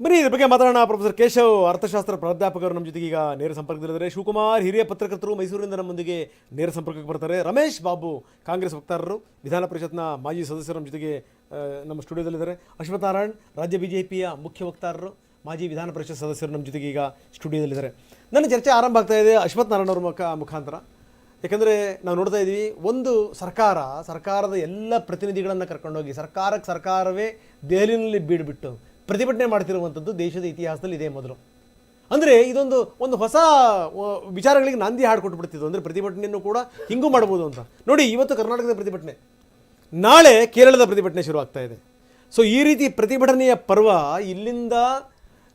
ಬನ್ನಿ ಇದ್ರ ಬಗ್ಗೆ ಮಾತಾಡೋಣ. ಪ್ರೊಫೆಸರ್ ಕೇಶವ್ ಅರ್ಥಶಾಸ್ತ್ರ ಪ್ರಾಧ್ಯಾಪಕರು ನಮ್ಮ ಜೊತೆಗೆ ಈಗ ನೇರ ಸಂಪರ್ಕದಲ್ಲಿದ್ದಾರೆ. ಶಿವಕುಮಾರ್ ಹಿರಿಯ ಪತ್ರಕರ್ತರು ಮೈಸೂರಿನಿಂದ ನಮ್ಮೊಂದಿಗೆ ನೇರ ಸಂಪರ್ಕಕ್ಕೆ ಬರ್ತಾರೆ. ರಮೇಶ್ ಬಾಬು ಕಾಂಗ್ರೆಸ್ ವಕ್ತಾರರು, ವಿಧಾನ ಪರಿಷತ್ನ ಮಾಜಿ ಸದಸ್ಯರು ನಮ್ಮ ಜೊತೆಗೆ ನಮ್ಮ ಸ್ಟುಡಿಯೋದಲ್ಲಿದ್ದಾರೆ. ಅಶ್ವಥ್ ನಾರಾಯಣ್ ರಾಜ್ಯ ಬಿಜೆಪಿಯ ಮುಖ್ಯ ವಕ್ತಾರರು, ಮಾಜಿ ವಿಧಾನ ಪರಿಷತ್ ಸದಸ್ಯರು ನಮ್ಮ ಜೊತೆಗೆ ಈಗ ಸ್ಟುಡಿಯೋದಲ್ಲಿದ್ದಾರೆ. ನನ್ನ ಚರ್ಚೆ ಆರಂಭ ಆಗ್ತಾ ಇದೆ ಅಶ್ವಥ್ ನಾರಾಯಣ್ ಅವ್ರ ಮುಖಾಂತರ. ಯಾಕಂದರೆ ನಾವು ನೋಡ್ತಾ ಇದ್ದೀವಿ, ಒಂದು ಸರ್ಕಾರದ ಎಲ್ಲ ಪ್ರತಿನಿಧಿಗಳನ್ನು ಕರ್ಕೊಂಡೋಗಿ ಸರ್ಕಾರವೇ ದೆಹಲಿನಲ್ಲಿ ಬೀಡ್ಬಿಟ್ಟು ಪ್ರತಿಭಟನೆ ಮಾಡ್ತಿರುವಂಥದ್ದು ದೇಶದ ಇತಿಹಾಸದಲ್ಲಿ ಇದೇ ಮೊದಲು. ಅಂದರೆ ಒಂದು ಹೊಸ ವಿಚಾರಗಳಿಗೆ ನಾಂದಿ ಹಾಡ್ಕೊಟ್ಬಿಡ್ತಿದ್ದು. ಅಂದರೆ ಪ್ರತಿಭಟನೆಯನ್ನು ಕೂಡ ಹಿಂಗೂ ಮಾಡ್ಬೋದು ಅಂತ. ನೋಡಿ, ಇವತ್ತು ಕರ್ನಾಟಕದ ಪ್ರತಿಭಟನೆ, ನಾಳೆ ಕೇರಳದ ಪ್ರತಿಭಟನೆ ಶುರು ಆಗ್ತಾ ಇದೆ. ಸೊ ಈ ರೀತಿ ಪ್ರತಿಭಟನೆಯ ಪರ್ವ ಇಲ್ಲಿಂದ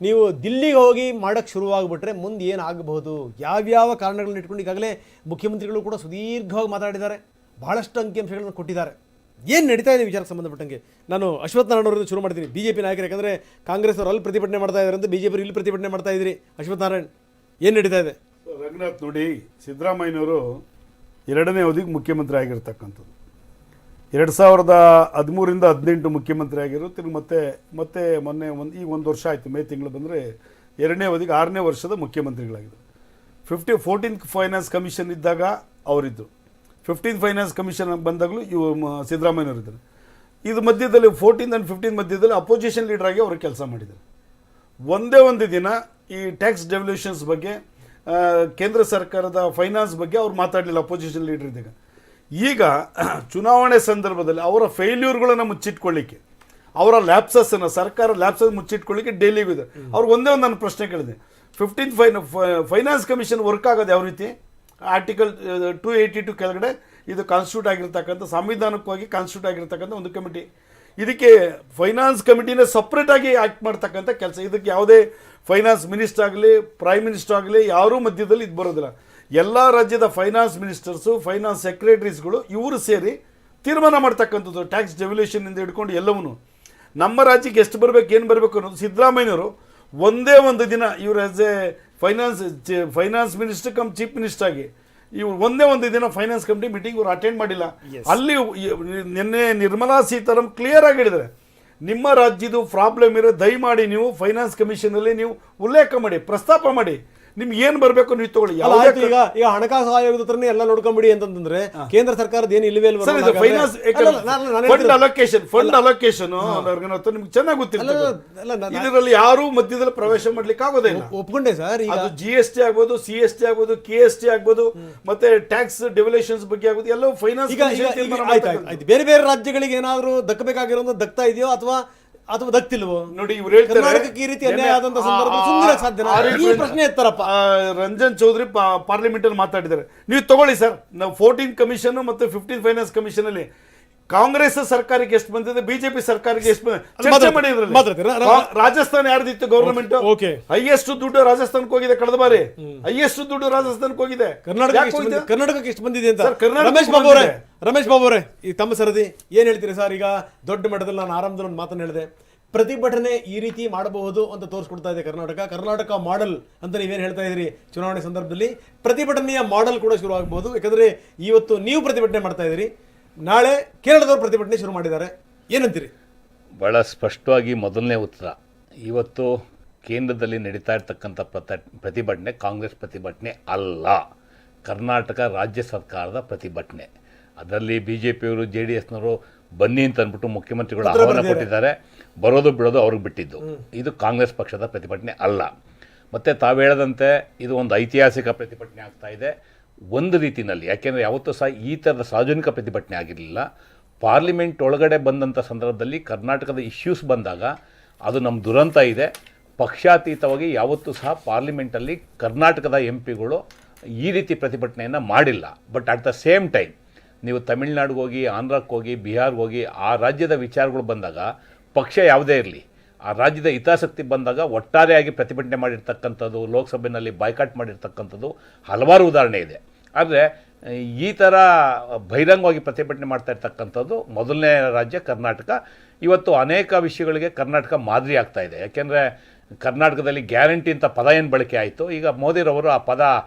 ನೀವು ದಿಲ್ಲಿಗೆ ಹೋಗಿ ಮಾಡೋಕ್ಕೆ ಶುರುವಾಗ್ಬಿಟ್ರೆ ಮುಂದೆ ಏನಾಗಬಹುದು, ಯಾವ್ಯಾವ ಕಾರಣಗಳನ್ನ ಇಟ್ಕೊಂಡು ಈಗಾಗಲೇ ಮುಖ್ಯಮಂತ್ರಿಗಳು ಕೂಡ ಸುದೀರ್ಘವಾಗಿ ಮಾತಾಡಿದ್ದಾರೆ, ಭಾಳಷ್ಟು ಅಂಕಿಅಂಶಗಳನ್ನು ಕೊಟ್ಟಿದ್ದಾರೆ. ಏನು ನಡೀತಾ ಇದೆ ವಿಚಾರಕ್ಕೆ ಸಂಬಂಧಪಟ್ಟಂಗೆ ನಾನು ಅಶ್ವಥ್ ನಾರಾಯಣ್ ಅವರನ್ನು ಶುರು ಮಾಡ್ತೀನಿ. ಬಿಜೆಪಿ ನಾಯಕರು, ಯಾಕಂದರೆ ಕಾಂಗ್ರೆಸ್ ಅವರು ಅಲ್ಲಿ ಪ್ರತಿಭಟನೆ ಮಾಡ್ತಾ ಇದ್ದಾರೆ ಅಂತ BJP ಇಲ್ಲಿ ಪ್ರತಿಭಟನೆ ಮಾಡ್ತಾ ಇದ್ರಿ. ಅಶ್ವಥ್ ನಾರಾಯಣ್, ಏನು ನಡೀತಾ ಇದೆ? ರಂಗನಾಥ್, ನೋಡಿ, ಸಿದ್ದರಾಮಯ್ಯನವರು 2ನೇ ಅವಧಿಗೆ ಮುಖ್ಯಮಂತ್ರಿ ಆಗಿರ್ತಕ್ಕಂಥದ್ದು. 2013ರಿಂದ 18 ಮುಖ್ಯಮಂತ್ರಿ ಆಗಿರೋ, ತಿರುಗಿ ಮತ್ತೆ ಮೊನ್ನೆ ಒಂದು ವರ್ಷ ಆಯಿತು, ಮೇ ತಿಂಗಳು ಬಂದರೆ 2ನೇ ಅವಧಿಗೆ 6ನೇ ವರ್ಷದ ಮುಖ್ಯಮಂತ್ರಿಗಳಾಗಿದ್ದರು. 14th ಫೈನಾನ್ಸ್ ಕಮಿಷನ್ ಇದ್ದಾಗ ಅವರಿದ್ದರು, 15th ಫೈನಾನ್ಸ್ ಕಮಿಷನ್ ಬಂದಾಗಲೂ ಸಿದ್ದರಾಮಯ್ಯನವರು ಇದ್ದಾರೆ. ಇದು ಮಧ್ಯದಲ್ಲಿ 14 and 15 ಮಧ್ಯದಲ್ಲಿ ಅಪೋಸಿಷನ್ ಲೀಡರ್ ಆಗಿ ಅವರು ಕೆಲಸ ಮಾಡಿದ್ದಾರೆ. ಒಂದೇ ಒಂದು ದಿನ ಈ ಟ್ಯಾಕ್ಸ್ ಡೆವಲ್ಯೂಷನ್ಸ್ ಬಗ್ಗೆ, ಕೇಂದ್ರ ಸರ್ಕಾರದ ಫೈನಾನ್ಸ್ ಬಗ್ಗೆ ಅವ್ರು ಮಾತಾಡಲಿಲ್ಲ ಅಪೋಸಿಷನ್ ಲೀಡರ್ ಇದ್ದಾಗ. ಈಗ ಚುನಾವಣೆ ಸಂದರ್ಭದಲ್ಲಿ ಅವರ ಫೇಲ್ಯೂರ್ಗಳನ್ನು ಮುಚ್ಚಿಟ್ಕೊಳ್ಳಿಕ್ಕೆ, ಅವರ ಲ್ಯಾಪ್ಸಸ್ಸನ್ನು, ಸರ್ಕಾರ ಲ್ಯಾಪ್ಸಸ್ ಮುಚ್ಚಿಟ್ಕೊಳ್ಳಿಕ್ಕೆ ಡೆಲ್ಲಿಗೂ ಇದೆ. ಅವ್ರಿಗೆ ಒಂದೇ ಒಂದು ನಾನು ಪ್ರಶ್ನೆ ಕೇಳಿದೆ, 15th ಫೈನಾನ್ಸ್ ಕಮಿಷನ್ ವರ್ಕ್ ಆಗೋದು ಯಾವ ರೀತಿ? ಆರ್ಟಿಕಲ್ 282 ಕೆಳಗಡೆ ಇದು ಕಾನ್ಸ್ಟಿಟ್ಯೂಟ್ ಆಗಿರ್ತಕ್ಕಂಥ, ಸಂವಿಧಾನಕ್ಕಾಗಿ ಕಾನ್ಸ್ಟಿಟ್ಯೂಟ್ ಆಗಿರ್ತಕ್ಕಂಥ ಒಂದು ಕಮಿಟಿ. ಇದಕ್ಕೆ ಫೈನಾನ್ಸ್ ಕಮಿಟಿನೇ ಸಪ್ರೇಟಾಗಿ ಆ್ಯಕ್ಟ್ ಮಾಡ್ತಕ್ಕಂಥ ಕೆಲಸ. ಇದಕ್ಕೆ ಯಾವುದೇ ಫೈನಾನ್ಸ್ ಮಿನಿಸ್ಟರ್ ಆಗಲಿ, ಪ್ರೈಮ್ ಮಿನಿಸ್ಟರ್ ಆಗಲಿ, ಯಾರೂ ಮಧ್ಯದಲ್ಲಿ ಇದು ಬರೋದಿಲ್ಲ. ಎಲ್ಲ ರಾಜ್ಯದ ಫೈನಾನ್ಸ್ ಮಿನಿಸ್ಟರ್ಸು, ಫೈನಾನ್ಸ್ ಸೆಕ್ರೆಟರೀಸ್ಗಳು ಇವರು ಸೇರಿ ತೀರ್ಮಾನ ಮಾಡ್ತಕ್ಕಂಥದ್ದು. ಟ್ಯಾಕ್ಸ್ ಡೆವಲ್ಯೂಷನಿಂದ ಹಿಡ್ಕೊಂಡು ಎಲ್ಲವೂ ನಮ್ಮ ರಾಜ್ಯಕ್ಕೆ ಎಷ್ಟು ಬರಬೇಕು, ಏನು ಬರಬೇಕು ಅನ್ನೋದು ಸಿದ್ದರಾಮಯ್ಯನವರು ಒಂದೇ ಒಂದು ದಿನ ಇವರು as A finance minister come chief minister ಆಗಿ ಇವರು ಒಂದೇ ಒಂದು ದಿನ ಫೈನಾನ್ಸ್ ಕಮಿಟಿ ಮೀಟಿಂಗ್ ಇವರು ಅಟೆಂಡ್ ಮಾಡಿಲ್ಲ. ಅಲ್ಲಿ ನಿನ್ನೆ ನಿರ್ಮಲಾ ಸೀತಾರಾಮನ್ ಕ್ಲಿಯರ್ ಆಗಿ ಹೇಳಿದ್ದಾರೆ, ನಿಮ್ಮ ರಾಜ್ಯದ ಪ್ರಾಬ್ಲಮ್ ಇರೋ ದಯಮಾಡಿ ನೀವು ಫೈನಾನ್ಸ್ ಕಮಿಷನಲ್ಲಿ ನೀವು ಉಲ್ಲೇಖ ಮಾಡಿ, ಪ್ರಸ್ತಾಪ ಮಾಡಿ, ನಿಮ್ಗೆ ಏನ್ ಬರಬೇಕು ನೀವು ತಗೊಳ್ಳಿ. ಈಗ ಹಣಕಾಸು ಆಯೋಗದ ಹತ್ರನೇ ಎಲ್ಲ ನೋಡ್ಕೊಂಬಿಡಿ ಅಂತಂದ್ರೆ ಕೇಂದ್ರ ಸರ್ಕಾರದ ಏನು ಇಲ್ವೇ ಫೈನಾನ್ಸ್ ಫಂಡ್ ಅಲೋಕೇಶನ್ ನಿಮ್ಗೆ ಚೆನ್ನಾಗಿ ಗೊತ್ತಿಲ್ಲ. ಇದರಲ್ಲಿ ಯಾರು ಮಧ್ಯದಲ್ಲಿ ಪ್ರವೇಶ ಮಾಡ್ಲಿಕ್ಕೆ ಆಗೋದೇ ಇಲ್ಲ. ಒಪ್ಕೊಂಡೆ ಸರ್. ಅದು GST ಆಗ್ಬೋದು, CST ಆಗ್ಬೋದು, KST ಆಗ್ಬೋದು, ಮತ್ತೆ ಟ್ಯಾಕ್ಸ್ ಡೆವಲ್ಯೂಷನ್ಸ್ ಬಗ್ಗೆ ಆಗ್ಬೋದು, ಎಲ್ಲವೂ ಫೈನಾನ್ಸ್. ಬೇರೆ ಬೇರೆ ರಾಜ್ಯಗಳಿಗೆ ಏನಾದ್ರು ದಕ್ಕಬೇಕಾಗಿರೋ ದಕ್ತಾ ಇದೆಯೋ ಅಥವಾ ದಕ್ತಿಲ್ವೋ? ನೋಡಿ, ಇವ್ರು ಹೇಳ್ತಾರೆ ಕರ್ನಾಟಕಕ್ಕೆ ಈ ರೀತಿ ಅನ್ಯಾಯ ಆದಂತ ಸಂದರ್ಭ ಪ್ರಶ್ನೆ ಎತ್ತಾರಪ್ಪ. ರಂಜನ್ ಚೌಧರಿ ಪಾರ್ಲಿಮೆಂಟ್ ಅಲ್ಲಿ ಮಾತಾಡಿದ್ದಾರೆ, ನೀವು ತಗೊಳ್ಳಿ ಸರ್, ನಾವು 14th ಕಮಿಷನ್ ಮತ್ತು 15th ಫೈನಾನ್ಸ್ ಕಮಿಷನ್ ಅಲ್ಲಿ ಕಾಂಗ್ರೆಸ್ ಸರ್ಕಾರಕ್ಕೆ ಎಷ್ಟು ಬಂದಿದೆ, ಬಿಜೆಪಿ ಸರ್ಕಾರಕ್ಕೆ ಎಷ್ಟು ಚರ್ಚೆ ಮಾಡಿದ್ರಲ್ಲಿ. ರಾಜಸ್ಥಾನ ಯಾರ್ದಿತ್ತು ಗವರ್ನಮೆಂಟ್? ಹೈಯೆಸ್ಟ್ ದುಡ್ಡು ರಾಜಸ್ಥಾನಕ್ಕೆ ಹೋಗಿದೆ ಕಳೆದ ಬಾರಿ, ಹೈಯೆಸ್ಟ್ ದುಡ್ಡು ರಾಜಸ್ಥಾನಕ್ಕೆ ಹೋಗಿದೆ. ಕರ್ನಾಟಕಕ್ಕೆ ಎಷ್ಟು ಬಂದಿದೆ ಅಂತ ರಮೇಶ್ ಬಾಬು ಅವರೇ, ಈ ತಮ್ಮ ಸರದಿ ಏನ್ ಹೇಳ್ತೀರಿ ಸರ್? ಈಗ ದೊಡ್ಡ ಮಟ್ಟದಲ್ಲಿ ನಾನು ಆರಂಭದಲ್ಲಿ ಒಂದು ಮಾತನ್ನು ಹೇಳಿದೆ, ಪ್ರತಿಭಟನೆ ಈ ರೀತಿ ಮಾಡಬಹುದು ಅಂತ ತೋರಿಸ್ಕೊಡ್ತಾ ಇದೆ ಕರ್ನಾಟಕ ಮಾಡೆಲ್ ಅಂತ ನೀವೇನು ಹೇಳ್ತಾ ಇದ್ರಿ. ಚುನಾವಣೆ ಸಂದರ್ಭದಲ್ಲಿ ಪ್ರತಿಭಟನೆಯ ಮಾಡೆಲ್ ಕೂಡ ಶುರು ಆಗಬಹುದು. ಯಾಕಂದ್ರೆ ಇವತ್ತು ನೀವು ಪ್ರತಿಭಟನೆ ಮಾಡ್ತಾ ಇದ್ದೀರಿ, ನಾಳೆ ಕೇರಳದವರು ಪ್ರತಿಭಟನೆ ಶುರು ಮಾಡಿದ್ದಾರೆ, ಏನಂತೀರಿ? ಭಾಳ ಸ್ಪಷ್ಟವಾಗಿ ಮೊದಲನೇ ಉತ್ತರ, ಇವತ್ತು ಕೇಂದ್ರದಲ್ಲಿ ನಡೀತಾ ಇರ್ತಕ್ಕಂಥ ಪ್ರತಿಭಟನೆ ಕಾಂಗ್ರೆಸ್ ಪ್ರತಿಭಟನೆ ಅಲ್ಲ, ಕರ್ನಾಟಕ ರಾಜ್ಯ ಸರ್ಕಾರದ ಪ್ರತಿಭಟನೆ. ಅದರಲ್ಲಿ BJPಯವರು JDSನವರು ಬನ್ನಿ ಅಂತ ಅಂದ್ಬಿಟ್ಟು ಮುಖ್ಯಮಂತ್ರಿಗಳು ಆಹ್ವಾನ ಕೊಟ್ಟಿದ್ದಾರೆ, ಬರೋದು ಬಿಡೋದು ಅವ್ರಿಗೆ ಬಿಟ್ಟಿದ್ದು. ಇದು ಕಾಂಗ್ರೆಸ್ ಪಕ್ಷದ ಪ್ರತಿಭಟನೆ ಅಲ್ಲ. ಮತ್ತು ತಾವು ಹೇಳದಂತೆ ಇದು ಒಂದು ಐತಿಹಾಸಿಕ ಪ್ರತಿಭಟನೆ ಆಗ್ತಾ ಇದೆ ಒಂದು ರೀತಿಯಲ್ಲಿ. ಯಾಕೆಂದರೆ ಯಾವತ್ತೂ ಸಹ ಈ ಥರದ ಸಾರ್ವಜನಿಕ ಪ್ರತಿಭಟನೆ ಆಗಿರಲಿಲ್ಲ. ಪಾರ್ಲಿಮೆಂಟ್ ಒಳಗಡೆ ಬಂದಂಥ ಸಂದರ್ಭದಲ್ಲಿ ಕರ್ನಾಟಕದ ಇಶ್ಯೂಸ್ ಬಂದಾಗ ಅದು ನಮ್ಮ ದುರಂತ ಇದೆ. ಪಕ್ಷಾತೀತವಾಗಿ ಯಾವತ್ತೂ ಸಹ ಪಾರ್ಲಿಮೆಂಟಲ್ಲಿ ಕರ್ನಾಟಕದ MP ಗಳು ಈ ರೀತಿ ಪ್ರತಿಭಟನೆಯನ್ನು ಮಾಡಿಲ್ಲ. But at the same time ನೀವು ತಮಿಳ್ನಾಡಿಗೆ ಹೋಗಿ, ಆಂಧ್ರಕ್ಕೆ ಹೋಗಿ, ಬಿಹಾರ್ಗೆ ಹೋಗಿ, ಆ ರಾಜ್ಯದ ವಿಚಾರಗಳು ಬಂದಾಗ ಪಕ್ಷ ಯಾವುದೇ ಇರಲಿ, ಆ ರಾಜ್ಯದ ಹಿತಾಸಕ್ತಿ ಬಂದಾಗ ಒಟ್ಟಾರೆಯಾಗಿ ಪ್ರತಿಭಟನೆ ಮಾಡಿರ್ತಕ್ಕಂಥದ್ದು, ಲೋಕಸಭೆಯಲ್ಲಿ ಬಾಯ್ಕಾಟ್ ಮಾಡಿರ್ತಕ್ಕಂಥದ್ದು ಹಲವಾರು ಉದಾಹರಣೆ ಇದೆ. ಆದರೆ ಈ ಥರ ಬಹಿರಂಗವಾಗಿ ಪ್ರತಿಭಟನೆ ಮಾಡ್ತಾ ಇರ್ತಕ್ಕಂಥದ್ದು ಮೊದಲನೇ ರಾಜ್ಯ ಕರ್ನಾಟಕ. ಇವತ್ತು ಅನೇಕ ವಿಷಯಗಳಿಗೆ ಕರ್ನಾಟಕ ಮಾದರಿ ಆಗ್ತಾ ಇದೆ. ಯಾಕೆಂದರೆ ಕರ್ನಾಟಕದಲ್ಲಿ ಗ್ಯಾರಂಟಿ ಅಂತ ಪದ ಏನು ಬಳಕೆ ಆಯಿತು, ಈಗ ಮೋದಿರವರು ಆ ಪದ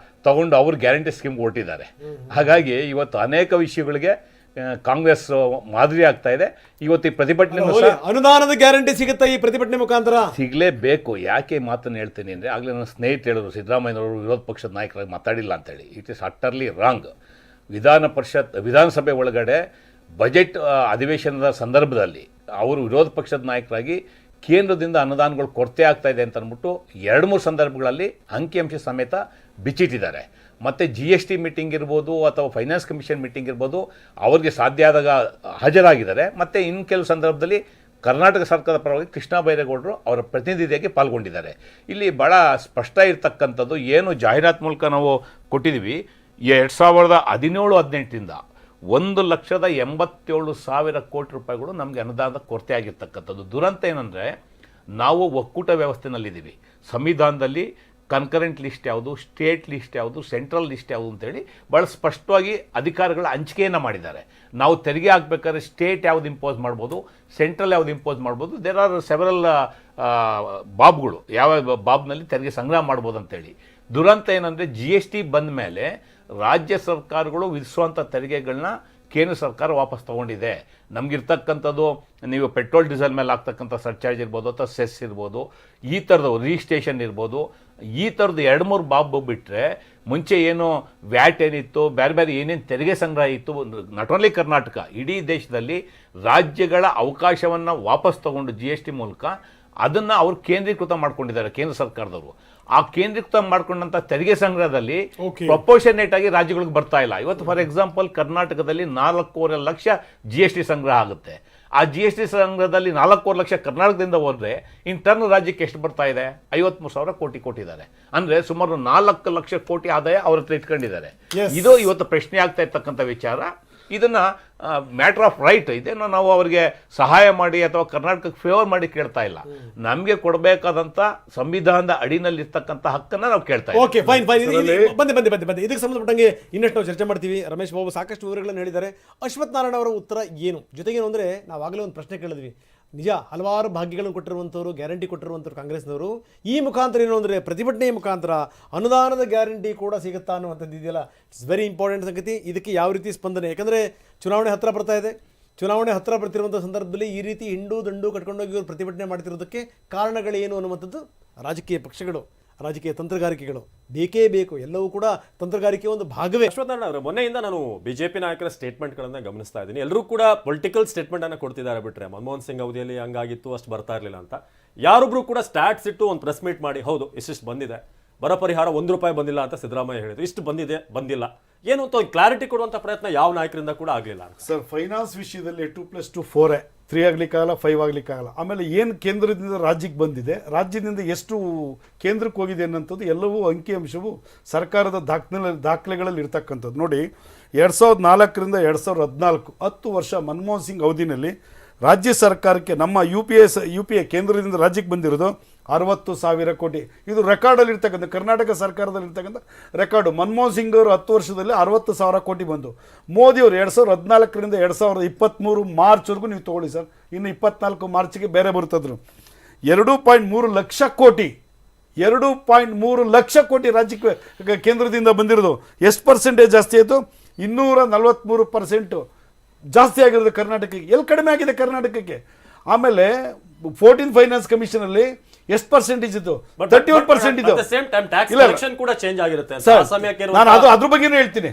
ತಗೊಂಡು ಅವರು ಗ್ಯಾರಂಟಿ ಸ್ಕೀಮ್ಗೆ ಹೊರಟಿದ್ದಾರೆ. ಹಾಗಾಗಿ ಇವತ್ತು ಅನೇಕ ವಿಷಯಗಳಿಗೆ ಕಾಂಗ್ರೆಸ್ ಮಾದರಿ ಆಗ್ತಾ ಇದೆ. ಇವತ್ತು ಈ ಪ್ರತಿಭಟನೆ ಅನುದಾನದ ಗ್ಯಾರಂಟಿ ಸಿಗುತ್ತಾ ಈ ಪ್ರತಿಭಟನೆ ಮುಖಾಂತರ? ಸಿಗಲೇಬೇಕು. ಯಾಕೆ ಮಾತನ್ನು ಹೇಳ್ತೀನಿ ಅಂದರೆ, ಆಗಲೇ ನನ್ನ ಸ್ನೇಹಿತರು ಹೇಳಿದ್ರು ಸಿದ್ದರಾಮಯ್ಯನವರು ವಿರೋಧ ಪಕ್ಷದ ನಾಯಕರಾಗಿ ಮಾತಾಡಿಲ್ಲ ಅಂತೇಳಿ. It is utterly wrong. ವಿಧಾನಸಭೆ ಒಳಗಡೆ ಬಜೆಟ್ ಅಧಿವೇಶನದ ಸಂದರ್ಭದಲ್ಲಿ ಅವರು ವಿರೋಧ ಪಕ್ಷದ ನಾಯಕರಾಗಿ ಕೇಂದ್ರದಿಂದ ಅನುದಾನಗಳು ಕೊರತೆ ಆಗ್ತಾ ಇದೆ ಅಂತ ಅಂದ್ಬಿಟ್ಟು 2-3 ಸಂದರ್ಭಗಳಲ್ಲಿ ಅಂಕಿಅಂಶ ಸಮೇತ ಬಿಚ್ಚಿಟ್ಟಿದ್ದಾರೆ. ಮತ್ತು GST ಮೀಟಿಂಗ್ ಇರ್ಬೋದು ಅಥವಾ ಫೈನಾನ್ಸ್ ಕಮಿಷನ್ ಮೀಟಿಂಗ್ ಇರ್ಬೋದು, ಅವ್ರಿಗೆ ಸಾಧ್ಯ ಆದಾಗ ಹಾಜರಾಗಿದ್ದಾರೆ. ಮತ್ತು ಇನ್ನು ಕೆಲವು ಸಂದರ್ಭದಲ್ಲಿ ಕರ್ನಾಟಕ ಸರ್ಕಾರದ ಪರವಾಗಿ ಕೃಷ್ಣ ಬೈರೇಗೌಡರು ಅವರ ಪ್ರತಿನಿಧಿಯಾಗಿ ಪಾಲ್ಗೊಂಡಿದ್ದಾರೆ. ಇಲ್ಲಿ ಭಾಳ ಸ್ಪಷ್ಟ ಇರ್ತಕ್ಕಂಥದ್ದು, ಏನು ಜಾಹೀರಾತು ಮೂಲಕ ನಾವು ಕೊಟ್ಟಿದ್ದೀವಿ, 2017-18ರಿಂದ 1,87,000 ಕೋಟಿ ರೂಪಾಯಿಗಳು ನಮಗೆ ಅನುದಾನದ ಕೊರತೆ ಆಗಿರ್ತಕ್ಕಂಥದ್ದು. ದುರಂತ ಏನಂದರೆ, ನಾವು ಒಕ್ಕೂಟ ವ್ಯವಸ್ಥೆನಲ್ಲಿದ್ದೀವಿ. ಸಂವಿಧಾನದಲ್ಲಿ ಕನ್ಕರೆಂಟ್ ಲಿಸ್ಟ್ ಯಾವುದು, ಸ್ಟೇಟ್ ಲಿಸ್ಟ್ ಯಾವುದು, ಸೆಂಟ್ರಲ್ ಲಿಸ್ಟ್ ಯಾವುದು ಅಂತೇಳಿ ಭಾಳ ಸ್ಪಷ್ಟವಾಗಿ ಅಧಿಕಾರಿಗಳ ಹಂಚಿಕೆಯನ್ನು ಮಾಡಿದ್ದಾರೆ. ನಾವು ತೆರಿಗೆ ಹಾಕಬೇಕಾದ್ರೆ ಸ್ಟೇಟ್ ಯಾವುದು ಇಂಪೋಸ್ ಮಾಡ್ಬೋದು, ಸೆಂಟ್ರಲ್ ಯಾವುದು ಇಂಪೋಸ್ ಮಾಡ್ಬೋದು. ದೇರ್ ಆರ್ ಸೆವೆರಲ್ ಬಾಬ್ಗಳು, ಯಾವ ಬಾಬ್ನಲ್ಲಿ ತೆರಿಗೆ ಸಂಗ್ರಹ ಮಾಡ್ಬೋದು ಅಂತೇಳಿ. ದುರಂತ ಏನಂದರೆ, GST ಬಂದ ಮೇಲೆ ರಾಜ್ಯ ಸರ್ಕಾರಗಳು ವಿಧಿಸುವಂಥ ತೆರಿಗೆಗಳನ್ನ ಕೇಂದ್ರ ಸರ್ಕಾರ ವಾಪಸ್ ತೊಗೊಂಡಿದೆ. ನಮಗಿರ್ತಕ್ಕಂಥದ್ದು, ನೀವು ಪೆಟ್ರೋಲ್ ಡೀಸೆಲ್ ಮೇಲೆ ಆಗ್ತಕ್ಕಂಥ ಸರ್ಚಾರ್ಜ್ ಇರ್ಬೋದು ಅಥವಾ ಸೆಸ್ ಇರ್ಬೋದು, ಈ ಥರದ ರಿಜಿಸ್ಟ್ರೇಷನ್ ಇರ್ಬೋದು, ಈ ಥರದ್ದು 2-3 ಬಾಬು ಬಿಟ್ಟರೆ ಮುಂಚೆ ಏನು ವ್ಯಾಟ್ ಏನಿತ್ತು, ಬೇರೆ ಬೇರೆ ಏನೇನು ತೆರಿಗೆ ಸಂಗ್ರಹ ಇತ್ತು, ನಾಟ್ ಓನ್ಲಿ ಕರ್ನಾಟಕ, ಇಡೀ ದೇಶದಲ್ಲಿ ರಾಜ್ಯಗಳ ಅವಕಾಶವನ್ನು ವಾಪಸ್ ತೊಗೊಂಡು GST ಮೂಲಕ ಅದನ್ನು ಅವರು ಕೇಂದ್ರೀಕೃತ ಮಾಡ್ಕೊಂಡಿದ್ದಾರೆ ಕೇಂದ್ರ ಸರ್ಕಾರದವರು. ಆ ಕೇಂದ್ರೀಕೃತ ಮಾಡ್ಕೊಂಡಂಥ ತೆರಿಗೆ ಸಂಗ್ರಹದಲ್ಲಿ ಪ್ರಪೋರ್ಷನೇಟ್ ಆಗಿ ರಾಜ್ಯಗಳಿಗೆ ಬರ್ತಾ ಇಲ್ಲ. ಇವತ್ತು ಫಾರ್ ಎಕ್ಸಾಂಪಲ್ ಕರ್ನಾಟಕದಲ್ಲಿ 4.5 ಲಕ್ಷ GST ಸಂಗ್ರಹ ಆಗುತ್ತೆ. ಆ GST ಸಂಗ್ರಹದಲ್ಲಿ 4.5 ಲಕ್ಷ ಕರ್ನಾಟಕದಿಂದ ಹೋದರೆ ಇಂಟರ್ನಲ್ ರಾಜ್ಯಕ್ಕೆ ಎಷ್ಟು ಬರ್ತಾ ಇದೆ? 53,000 ಕೋಟಿ ಕೊಟ್ಟಿದ್ದಾರೆ. ಅಂದರೆ ಸುಮಾರು 4 ಲಕ್ಷ ಕೋಟಿ ಆದಾಯ ಅವ್ರ ಹತ್ರ ಇಟ್ಕೊಂಡಿದ್ದಾರೆ. ಇದು ಇವತ್ತು ಪ್ರಶ್ನೆ ಆಗ್ತಾ ಇರ್ತಕ್ಕಂಥ ವಿಚಾರ. ಇದನ್ನು ಮ್ಯಾಟರ್ ಆಫ್ ರೈಟ್, ಇದೇನೋ ನಾವು ಅವರಿಗೆ ಸಹಾಯ ಮಾಡಿ ಅಥವಾ ಕರ್ನಾಟಕಕ್ಕೆ ಫೇವರ್ ಮಾಡಿ ಕೇಳ್ತಾ ಇಲ್ಲ. ನಮಗೆ ಕೊಡಬೇಕಾದಂಥ ಸಂವಿಧಾನದ ಅಡಿನಲ್ಲಿರ್ತಕ್ಕಂಥ ಹಕ್ಕನ್ನು ನಾವು ಕೇಳ್ತಾ ಇದ್ದೀವಿ. Okay, fine fine. ಬಂದೆ ಇದಕ್ಕೆ ಸಂಬಂಧಪಟ್ಟಂಗೆ ಇನ್ನಷ್ಟು ನಾವು ಚರ್ಚೆ ಮಾಡ್ತೀವಿ. ರಮೇಶ್ ಬಾಬು ಸಾಕಷ್ಟು ವಿವರಗಳನ್ನು ಹೇಳಿದ್ದಾರೆ. ಅಶ್ವಥ್ ನಾರಾಯಣ ಅವರ ಉತ್ತರ ಏನು? ಜೊತೆಗೇನು ಅಂದರೆ, ನಾವಾಗಲೇ ಒಂದು ಪ್ರಶ್ನೆ ಕೇಳಿದ್ವಿ. ನಿಜ, ಹಲವಾರು ಭಾಗ್ಯಗಳನ್ನು ಕೊಟ್ಟಿರುವಂಥವ್ರು, ಗ್ಯಾರಂಟಿ ಕೊಟ್ಟಿರುವಂಥವ್ರು ಕಾಂಗ್ರೆಸ್ನವರು. ಈ ಮುಖಾಂತರ ಏನು ಅಂದರೆ, ಪ್ರತಿಭಟನೆಯ ಮುಖಾಂತರ ಅನುದಾನದ ಗ್ಯಾರಂಟಿ ಕೂಡ ಸಿಗುತ್ತಾ ಅನ್ನುವಂಥದ್ದು ಇದೆಯಲ್ಲ, ಇಟ್ಸ್ ವೆರಿ ಇಂಪಾರ್ಟೆಂಟ್ ಸಂಗತಿ. ಇದಕ್ಕೆ ಯಾವ ರೀತಿ ಸ್ಪಂದನೆ? ಯಾಕಂದರೆ ಚುನಾವಣೆ ಹತ್ತಿರ ಬರ್ತಾ ಇದೆ. ಚುನಾವಣೆ ಹತ್ತಿರ ಬರ್ತಿರುವಂಥ ಸಂದರ್ಭದಲ್ಲಿ ಈ ರೀತಿ ಹಿಂಡು ದಂಡು ಕಟ್ಕೊಂಡೋಗಿ ಇವರು ಪ್ರತಿಭಟನೆ ಮಾಡ್ತಿರೋದಕ್ಕೆ ಕಾರಣಗಳೇನು ಅನ್ನುವಂಥದ್ದು ರಾಜಕೀಯ ಪಕ್ಷಗಳು, ರಾಜಕೀಯ ತಂತ್ರಗಾರಿಕೆಗಳು ಬೇಕೇ ಬೇಕು. ಎಲ್ಲವೂ ಕೂಡ ತಂತ್ರಗಾರಿಕೆ ಒಂದು ಭಾಗವೇ. ಅಶ್ವತ್ಥನಾರಾಯಣ ಅವರ ಮೊನ್ನೆಯಿಂದ ನಾನು ಬಿಜೆಪಿ ನಾಯಕರ ಸ್ಟೇಟ್ಮೆಂಟ್ಗಳನ್ನು ಗಮನಿಸ್ತಾ ಇದ್ದೀನಿ. ಎಲ್ಲರೂ ಕೂಡ ಪೊಲಿಟಿಕಲ್ ಸ್ಟೇಟ್ಮೆಂಟ್ ಅನ್ನು ಕೊಡ್ತಿದ್ದಾರೆ. ಬಿಟ್ರೆ ಮನಮೋಹನ್ ಸಿಂಗ್ ಅವಧಿಯಲ್ಲಿ ಹಂಗಾಗಿತ್ತು, ಅಷ್ಟು ಬರ್ತಾ ಇರಲಿಲ್ಲ ಅಂತ. ಯಾರೊಬ್ರು ಕೂಡ ಸ್ಟ್ಯಾಟ್ಸ್ ಇಟ್ಟು ಒಂದು ಪ್ರೆಸ್ ಮೀಟ್ ಮಾಡಿ, ಹೌದು ಇಷ್ಟಿಷ್ಟು ಬಂದಿದೆ, ಬರ ಪರಿಹಾರ 1 ರೂಪಾಯಿ ಬಂದಿಲ್ಲ ಅಂತ ಸಿದ್ದರಾಮಯ್ಯ ಹೇಳಿದ್ರು, ಇಷ್ಟು ಬಂದಿದೆ ಬಂದಿಲ್ಲ ಏನು ಅಂತ ಕ್ಲಾರಿಟಿ ಕೊಡುವಂಥ ಪ್ರಯತ್ನ ಯಾವ ನಾಯಕರಿಂದ ಕೂಡ ಆಗಲಿಲ್ಲ. ಸರ್, ಫೈನಾನ್ಸ್ ವಿಷಯದಲ್ಲಿ 2+2 4 3 ಆಗಲಿಕ್ಕಾಗಲ್ಲ, 5 ಆಗಲಿಕ್ಕಾಗಲ್ಲ. ಆಮೇಲೆ ಏನು ಕೇಂದ್ರದಿಂದ ರಾಜ್ಯಕ್ಕೆ ಬಂದಿದೆ, ರಾಜ್ಯದಿಂದ ಎಷ್ಟು ಕೇಂದ್ರಕ್ಕೆ ಹೋಗಿದೆ ಅನ್ನೋಂಥದ್ದು ಎಲ್ಲವೂ ಅಂಕಿಅಂಶವು ಸರ್ಕಾರದ ದಾಖಲೆಗಳಲ್ಲಿ ಇರ್ತಕ್ಕಂಥದ್ದು. ನೋಡಿ, 2004ರಿಂದ 2014 10 ವರ್ಷ ಮನಮೋಹನ್ ಸಿಂಗ್ ಅವಧಿನಲ್ಲಿ ರಾಜ್ಯ ಸರ್ಕಾರಕ್ಕೆ ನಮ್ಮ UPA ಕೇಂದ್ರದಿಂದ ರಾಜ್ಯಕ್ಕೆ ಬಂದಿರೋದು 60,000 ಕೋಟಿ. ಇದು ರೆಕಾರ್ಡಲ್ಲಿ ಇರ್ತಕ್ಕಂಥ ಕರ್ನಾಟಕ ಸರ್ಕಾರದಲ್ಲಿ ಇರ್ತಕ್ಕಂಥ ರೆಕಾರ್ಡು. ಮನಮೋಹನ್ ಸಿಂಗ್ ಅವರು 10 ವರ್ಷದಲ್ಲಿ 60,000 ಕೋಟಿ ಬಂದು, ಮೋದಿಯವರು 2014ರಿಂದ 2023 ಮಾರ್ಚ್ವರೆಗೂ ನೀವು ತೊಗೊಳ್ಳಿ ಸರ್, ಇನ್ನು 24 ಮಾರ್ಚ್ಗೆ ಬೇರೆ ಬರ್ತದ್ರು. 2.3 ಲಕ್ಷ ಕೋಟಿ 2.3 ಲಕ್ಷ ಕೋಟಿ ರಾಜ್ಯಕ್ಕೆ ಕೇಂದ್ರದಿಂದ ಬಂದಿರೋದು. ಎಷ್ಟು ಪರ್ಸೆಂಟೇಜ್ ಜಾಸ್ತಿ ಆಯಿತು? 243% ಜಾಸ್ತಿ ಆಗಿರೋದು ಕರ್ನಾಟಕಕ್ಕೆ. ಎಲ್ಲಿ ಕಡಿಮೆ ಆಗಿದೆ ಕರ್ನಾಟಕಕ್ಕೆ? ಆಮೇಲೆ 14 ಫೈನಾನ್ಸ್ ಕಮಿಷನಲ್ಲಿ ಎಷ್ಟು ಪರ್ಸೆಂಟೇಜ್ ಇತ್ತು? 31% ಇತ್ತು. ನಾನು ಅದ್ರ ಬಗ್ಗೆನೇ ಹೇಳ್ತೀನಿ.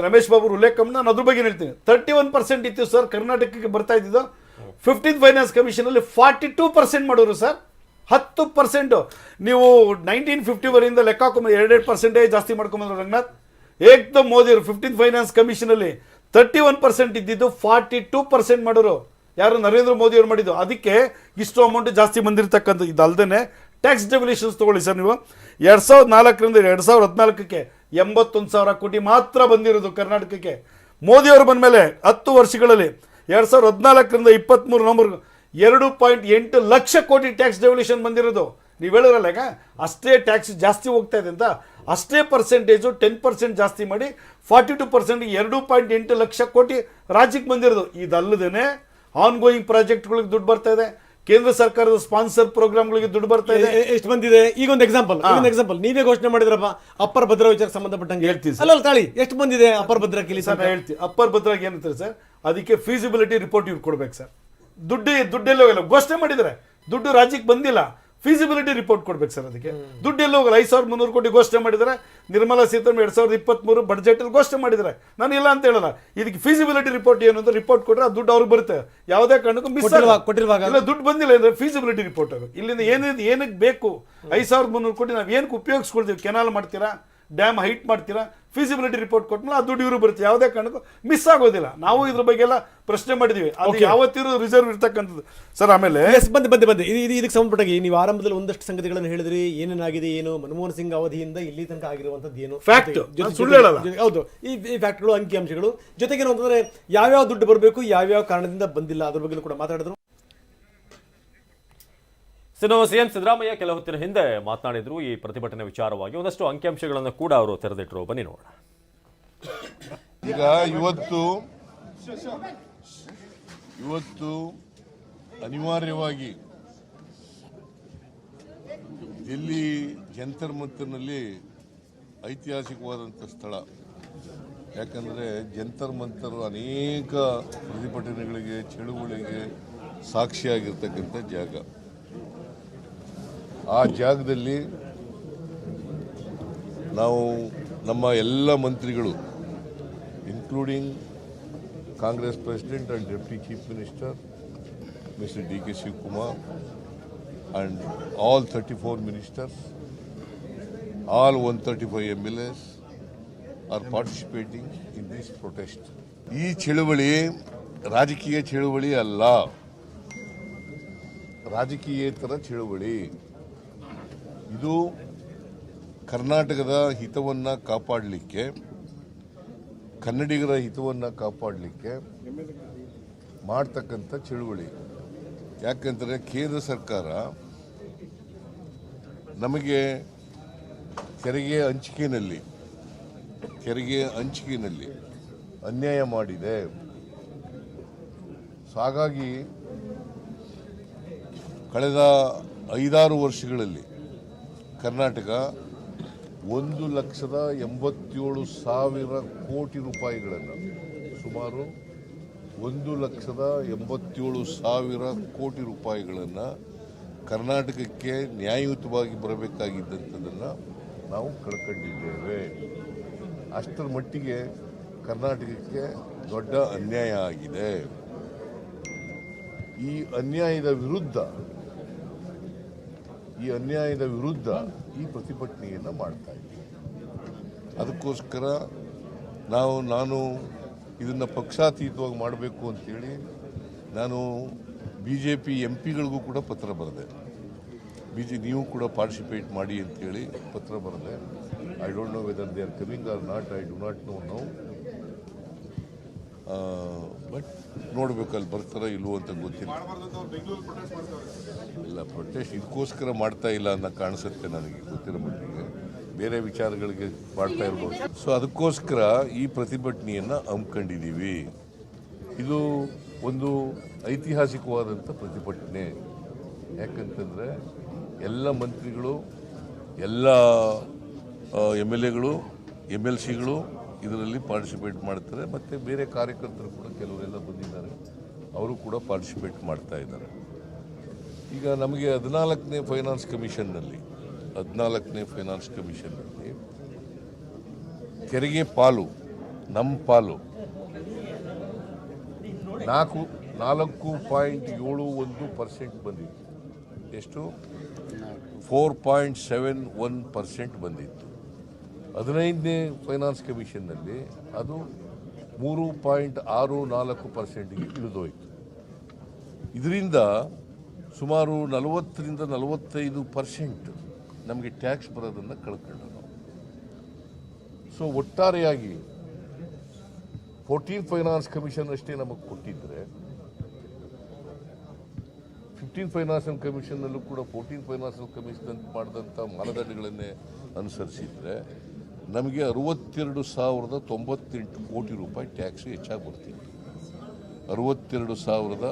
ರಮೇಶ್ ಬಾಬು ಉಲ್ಲೇಖ, ನಾನು ಅದ್ರ ಬಗ್ಗೆ ಹೇಳ್ತೀನಿ. 31% ಇತ್ತು ಸರ್ ಕರ್ನಾಟಕಕ್ಕೆ ಬರ್ತಾ ಇದ್ದಿದ್ದು. 15 ಫೈನಾನ್ಸ್ ಕಮಿಷನ್ ಅಲ್ಲಿ 42% ಮಾಡೋರು ಸರ್. 10% ನೀವು 1950 ವರೆಯಿಂದ ಲೆಕ್ಕ ಹಾಕೊಂಬಂದ್ರೆ 2% ಜಾಸ್ತಿ ಮಾಡ್ಕೊಂಬಂದ್ರು ರಂಗನಾಥ್. ಏಕ್ದಮ್ ಮೋದಿಯವರು 15 ಫೈನಾನ್ಸ್ ಕಮಿಷನ್ ಅಲ್ಲಿ 31% ಇದ್ದಿದ್ದು 42% ಮಾಡೋರು. ಯಾರು? ನರೇಂದ್ರ ಮೋದಿ ಅವರು ಮಾಡಿದ್ದು. ಅದಕ್ಕೆ ಇಷ್ಟು ಅಮೌಂಟ್ ಜಾಸ್ತಿ ಬಂದಿರತಕ್ಕಂಥ. ಇದಲ್ಲದೆ ಟ್ಯಾಕ್ಸ್ ಡೆವಲ್ಯೂಷನ್ಸ್ ತೊಗೊಳ್ಳಿ ಸರ್ ನೀವು. 2004ರಿಂದ 2014ಕ್ಕೆ 81,000 ಕೋಟಿ ಮಾತ್ರ ಬಂದಿರೋದು ಕರ್ನಾಟಕಕ್ಕೆ. ಮೋದಿಯವರು ಬಂದ ಮೇಲೆ 10 ವರ್ಷಗಳಲ್ಲಿ 2014ರಿಂದ 23 ನವಂಬರ್ 2.8 ಲಕ್ಷ ಕೋಟಿ ಟ್ಯಾಕ್ಸ್ ಡೆವಲ್ಯೂಷನ್ ಬಂದಿರೋದು. ನೀವು ಹೇಳಿರಲ್ಲ ಈಗ ಅಷ್ಟೇ ಟ್ಯಾಕ್ಸ್ ಜಾಸ್ತಿ ಹೋಗ್ತಾ ಇದೆ ಅಂತ, ಅಷ್ಟೇ ಪರ್ಸೆಂಟೇಜು 10% ಜಾಸ್ತಿ ಮಾಡಿ 42% 2.8 ಲಕ್ಷ ಕೋಟಿ ರಾಜ್ಯಕ್ಕೆ ಬಂದಿರೋದು. ಇದಲ್ಲದೇ ಆನ್ ಗೋಯಿಂಗ್ ಪ್ರಾಜೆಕ್ಟ್ಗಳಿಗೆ ದುಡ್ಡು ಬರ್ತಾ ಇದೆ, ಕೇಂದ್ರ ಸರ್ಕಾರದ ಸ್ಪಾನ್ಸರ್ ಪ್ರೋಗ್ರಾಮ್ಗಳಿಗೆ ದುಡ್ಡು ಬರ್ತಾ ಇದೆ. ಎಷ್ಟು ಬಂದಿದೆ? ಈಗ ಒಂದು ಎಕ್ಸಾಂಪಲ್ ನೀವೇ ಘೋಷಣೆ ಮಾಡಿದ್ರಪ್ಪ ಅಪ್ಪರ್ ಭದ್ರಾ ವಿಚಾರಕ್ಕೆ ಸಂಬಂಧಪಟ್ಟಂಗೆ. ಹೇಳ್ತೀನಿ ಅಲ್ಲ ತಾಳಿ, ಎಷ್ಟು ಬಂದಿದೆ ಅಪ್ಪರ್ ಭದ್ರಾ ಕಿಲಿ? ಸರ್ ನಾನು ಹೇಳ್ತೀನಿ, ಅಪ್ಪರ್ ಭದ್ರಾಗಿ ಏನಂತಾರೆ ಸರ್, ಅದಕ್ಕೆ ಫೀಸಿಬಿಲಿಟಿ ರಿಪೋರ್ಟ್ ಇವ್ರು ಕೊಡ್ಬೇಕು ಸರ್. ದುಡ್ಡೆಲ್ಲ ಹೋಗಲ್ಲ, ಘೋಷಣೆ ಮಾಡಿದ್ದಾರೆ, ದುಡ್ಡು ರಾಜ್ಯಕ್ಕೆ ಬಂದಿಲ್ಲ, ಫೀಸಿಬಿಲಿಟಿ ರಿಪೋರ್ಟ್ ಕೊಡ್ಬೇಕು ಸರ್. ಅದಕ್ಕೆ ದುಡ್ಡೆಲ್ಲ ಹೋಗಲ್ಲ. 5,300 ಕೋಟಿ ಘೋಷಣೆ ಮಾಡಿದ್ದಾರೆ. ನಿರ್ಮಲಾ ಸೀತಾರಾಮನ್ 2023 ಬಡ್ಜೆಟ್ ಅಲ್ಲಿ ಘೋಷಣೆ ಮಾಡಿದ್ದಾರೆ. ನಾನು ಇಲ್ಲ ಅಂತ ಹೇಳಲ್ಲ. ಇದಕ್ಕೆ ಫೀಸಿಬಿಲಿಟಿ ರಿಪೋರ್ಟ್ ಏನು ಅಂತ ರಿಪೋರ್ಟ್ ಕೊಟ್ಟರೆ ಆ ದುಡ್ಡು ಅವ್ರಿಗೆ ಬರುತ್ತೆ. ಯಾವುದೇ ಕಾರಣಕ್ಕೂ ಮಿಸ್ ಕೊಟ್ಟಿರುವಾಗ ಇಲ್ಲ, ದುಡ್ಡು ಬಂದಿಲ್ಲ ಅಂದ್ರೆ ಫೀಸಿಬಿಲಿಟಿ ರಿಪೋರ್ಟ್ ಅದು. ಇಲ್ಲಿಂದ ಏನಕ್ಕೆ ಬೇಕು 5,300 ಕೋಟಿ ನಾವು ಏನಕ್ಕೆ ಉಪಯೋಗಿಸ್ಕೊಳ್ತೀವಿ? ಕೆನಾಲ್ ಮಾಡ್ತೀರಾ, ಡ್ಯಾಮ್ ಹೈಟ್ ಮಾಡ್ತೀರಾ, ಫೀಸಿಬಿಲಿಟಿ ರಿಪೋರ್ಟ್ ಕೊಟ್ಮೇಲೆ ಆ ದುಡ್ಡು ಇವರು ಬರುತ್ತೆ. ಯಾವುದೇ ಕಾರಣಕ್ಕೂ ಮಿಸ್ ಆಗೋದಿಲ್ಲ. ನಾವು ಇದ್ರ ಬಗ್ಗೆ ಎಲ್ಲ ಪ್ರಶ್ನೆ ಮಾಡಿದ್ವಿ, ಅದು ಯಾವತ್ತಿರೋ ರಿಸರ್ವ್ ಇರ್ತಕ್ಕಂಥದ್ದು ಸರ್. ಆಮೇಲೆ ಬಂದೆ ಇದಕ್ಕೆ ಸಂಬಂಧಪಟ್ಟಾಗಿ ನೀವು ಆರಂಭದಲ್ಲಿ ಒಂದಷ್ಟು ಸಂಗತಿಗಳನ್ನು ಹೇಳಿದ್ರಿ, ಏನೇನಾಗಿದೆ ಏನು, ಮನಮೋಹನ್ ಸಿಂಗ್ ಅವಧಿಯಿಂದ ಇಲ್ಲಿ ತನಕ ಆಗಿರುವಂತದ್ದು ಏನು ಫ್ಯಾಕ್ಟ್, ಸುಳ್ಳು ಹೇಳಲ್ಲ. ಹೌದು, ಈ ಫ್ಯಾಕ್ಟ್ಗಳು, ಅಂಕಿಅಂಶಗಳು, ಜೊತೆಗೆ ಏನು ಅಂತಂದ್ರೆ ಯಾವ್ಯಾವ ದುಡ್ಡು ಬರಬೇಕು, ಯಾವ್ಯಾವ ಕಾರಣದಿಂದ ಬಂದಿಲ್ಲ, ಅದ್ರ ಬಗ್ಗೆ ಕೂಡ ಮಾತಾಡಿದ್ರು. ಸಿಎಂ ಸಿದ್ದರಾಮಯ್ಯ ಕೆಲ ಹೊತ್ತಿನ ಹಿಂದೆ ಮಾತನಾಡಿದ್ರು ಈ ಪ್ರತಿಭಟನೆ ವಿಚಾರವಾಗಿ. ಒಂದಷ್ಟು ಅಂಕಿಅಂಶಗಳನ್ನು ಕೂಡ ಅವರು ತೆರೆದಿಟ್ಟರು. ಬನ್ನಿ ನೋಡೋಣ. ಈಗ ಇವತ್ತು ಅನಿವಾರ್ಯವಾಗಿ ದಿಲ್ಲಿ ಜಂತರ್ ಮಂತರ್ನಲ್ಲಿ ಐತಿಹಾಸಿಕವಾದಂಥ ಸ್ಥಳ. ಯಾಕಂದರೆ ಜಂತರ್ ಮಂತರ್ ಅನೇಕ ಪ್ರತಿಭಟನೆಗಳಿಗೆ, ಚಳುವಳಿಗೆ ಸಾಕ್ಷಿಯಾಗಿರ್ತಕ್ಕಂಥ ಜಾಗ. ಆ ಜಾಗದಲ್ಲಿ ನಾವು ನಮ್ಮ ಎಲ್ಲ ಮಂತ್ರಿಗಳು, including Congress president and deputy chief minister mister D K Shivakumar and all 34 ministers, all 135 MLAs R participating in this protest. ಈ ಚಳುವಳಿ ರಾಜಕೀಯ ಚಳುವಳಿ ಅಲ್ಲ, ರಾಜಕೀಯೇತರ ಚಳುವಳಿ. ಇದು ಕರ್ನಾಟಕದ ಹಿತವನ್ನು ಕಾಪಾಡಲಿಕ್ಕೆ, ಕನ್ನಡಿಗರ ಹಿತವನ್ನು ಕಾಪಾಡಲಿಕ್ಕೆ ಮಾಡ್ತಕ್ಕಂಥ ಚಳುವಳಿ. ಯಾಕಂದರೆ ಕೇಂದ್ರ ಸರ್ಕಾರ ನಮಗೆ ತೆರಿಗೆ ಹಂಚಿಕೆಯಲ್ಲಿ ಅನ್ಯಾಯ ಮಾಡಿದೆ. ಸೊ ಹಾಗಾಗಿ ಕಳೆದ 5-6 ವರ್ಷಗಳಲ್ಲಿ ಕರ್ನಾಟಕ 1,87,000 ಕೋಟಿ ರೂಪಾಯಿಗಳನ್ನು, ಸುಮಾರು 1,87,000 ಕೋಟಿ ರೂಪಾಯಿಗಳನ್ನು ಕರ್ನಾಟಕಕ್ಕೆ ನ್ಯಾಯಯುತವಾಗಿ ಬರಬೇಕಾಗಿದ್ದಂಥದ್ದನ್ನು ನಾವು ಕಳ್ಕೊಂಡಿದ್ದೇವೆ. ಅಷ್ಟರ ಮಟ್ಟಿಗೆ ಕರ್ನಾಟಕಕ್ಕೆ ದೊಡ್ಡ ಅನ್ಯಾಯ ಆಗಿದೆ. ಈ ಅನ್ಯಾಯದ ವಿರುದ್ಧ ಈ ಪ್ರತಿಭಟನೆಯನ್ನು ಮಾಡ್ತಾ ಇದ್ದೀವಿ. ಅದಕ್ಕೋಸ್ಕರ ನಾನು ಇದನ್ನು ಪಕ್ಷಾತೀತವಾಗಿ ಮಾಡಬೇಕು ಅಂತೇಳಿ ನಾನು BJP MPಗಳಿಗೂ ಕೂಡ ಪತ್ರ ಬರೆದೆ. ನೀವು ಕೂಡ ಪಾರ್ಟಿಸಿಪೇಟ್ ಮಾಡಿ ಅಂತೇಳಿ ಪತ್ರ ಬರೆದೆ. I don't know whether they are coming or not, I do not know now. But ನೋಡ್ಬೇಕು ಅಲ್ಲಿ ಬರ್ತಾರೋ ಇಲ್ವೋ ಅಂತ ಗೊತ್ತಿಲ್ಲ. ಇಲ್ಲ, ಪ್ರೊಟೆಸ್ಟ್ ಇದಕ್ಕೋಸ್ಕರ ಮಾಡ್ತಾ ಇಲ್ಲ ಅನ್ನೋ ಕಾಣಿಸುತ್ತೆ ನನಗೆ ಗೊತ್ತಿರೋ ಮಟ್ಟಿಗೆ. ಬೇರೆ ವಿಚಾರಗಳಿಗೆ ಮಾಡ್ತಾ ಇರ್ಬೋದು. ಸೊ ಅದಕ್ಕೋಸ್ಕರ ಈ ಪ್ರತಿಭಟನೆಯನ್ನು ಹಮ್ಮಿಕೊಂಡಿದ್ದೀವಿ. ಇದು ಒಂದು ಐತಿಹಾಸಿಕವಾದಂಥ ಪ್ರತಿಭಟನೆ. ಯಾಕಂತಂದರೆ ಎಲ್ಲ ಮಂತ್ರಿಗಳು, ಎಲ್ಲ MLAಗಳು, MLCಗಳು ಇದರಲ್ಲಿ ಪಾರ್ಟಿಸಿಪೇಟ್ ಮಾಡ್ತಾರೆ. ಮತ್ತು ಬೇರೆ ಕಾರ್ಯಕರ್ತರು ಕೂಡ ಕೆಲವರೆಲ್ಲ ಬಂದಿದ್ದಾರೆ, ಅವರು ಕೂಡ ಪಾರ್ಟಿಸಿಪೇಟ್ ಮಾಡ್ತಾ ಇದ್ದಾರೆ. ಈಗ ನಮಗೆ 14ನೇ ಫೈನಾನ್ಸ್ ಕಮಿಷನ್ನಲ್ಲಿ ತೆರಿಗೆ ಪಾಲು, ನಮ್ಮ ಪಾಲು 4.71% ಬಂದಿತ್ತು. ಎಷ್ಟು? 4.71% ಬಂದಿತ್ತು. 15ನೇ ಫೈನಾನ್ಸ್ ಕಮಿಷನ್ನಲ್ಲಿ ಅದು 3.64%ಗೆ ಇಳಿದೋಯ್ತು. ಇದರಿಂದ ಸುಮಾರು 40ರಿಂದ 45% ನಮಗೆ ಟ್ಯಾಕ್ಸ್ ಬರೋದನ್ನು ಕಳ್ಕೊಂಡು ನಾವು. ಸೊ ಒಟ್ಟಾರೆಯಾಗಿ 14 ಫೈನಾನ್ಸ್ ಕಮಿಷನ್ ಅಷ್ಟೇ ನಮಗೆ ಕೊಟ್ಟಿದ್ದರೆ, 15 ಫೈನಾನ್ಸ್ ಕಮಿಷನ್ನಲ್ಲೂ ಕೂಡ 14 ಫೈನಾನ್ಸ್ ಕಮಿಷನ್ ಮಾಡಿದಂಥ ಮಾನದಂಡಗಳನ್ನೇ ಅನುಸರಿಸಿದರೆ ನಮಗೆ 62,098 ಕೋಟಿ ರೂಪಾಯಿ ಟ್ಯಾಕ್ಸ್ ಹೆಚ್ಚಾಗಿ ಬರ್ತಿತ್ತು. 62,000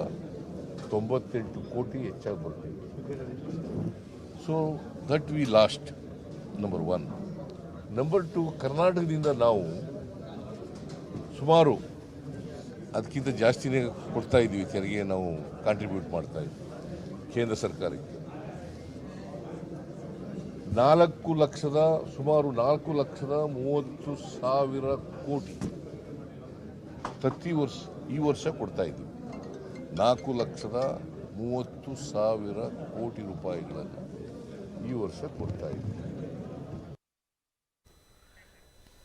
98 ಕೋಟಿ ಹೆಚ್ಚಾಗಿ ಬರ್ತೀವಿ. So that we last, number 1. Number 2, ಕರ್ನಾಟಕದಿಂದ ನಾವು ಸುಮಾರು ಅದಕ್ಕಿಂತ ಜಾಸ್ತಿನೇ ಕೊಡ್ತಾ ಇದ್ದೀವಿ ತೆರಿಗೆ, ನಾವು ಕಾಂಟ್ರಿಬ್ಯೂಟ್ ಮಾಡ್ತಾ ಇದ್ದೀವಿ ಕೇಂದ್ರ ಸರ್ಕಾರಕ್ಕೆ. ಸುಮಾರು 4,30,000 ಕೋಟಿ ಪ್ರತಿ ವರ್ಷ ಈ ವರ್ಷ ಕೊಡ್ತಾ ಇದ್ದೀವಿ. 4,30,000 ಕೋಟಿ ರೂಪಾಯಿಗಳನ್ನು ಈ ವರ್ಷ ಕೊಡ್ತಾ ಇದ್ದೀವಿ.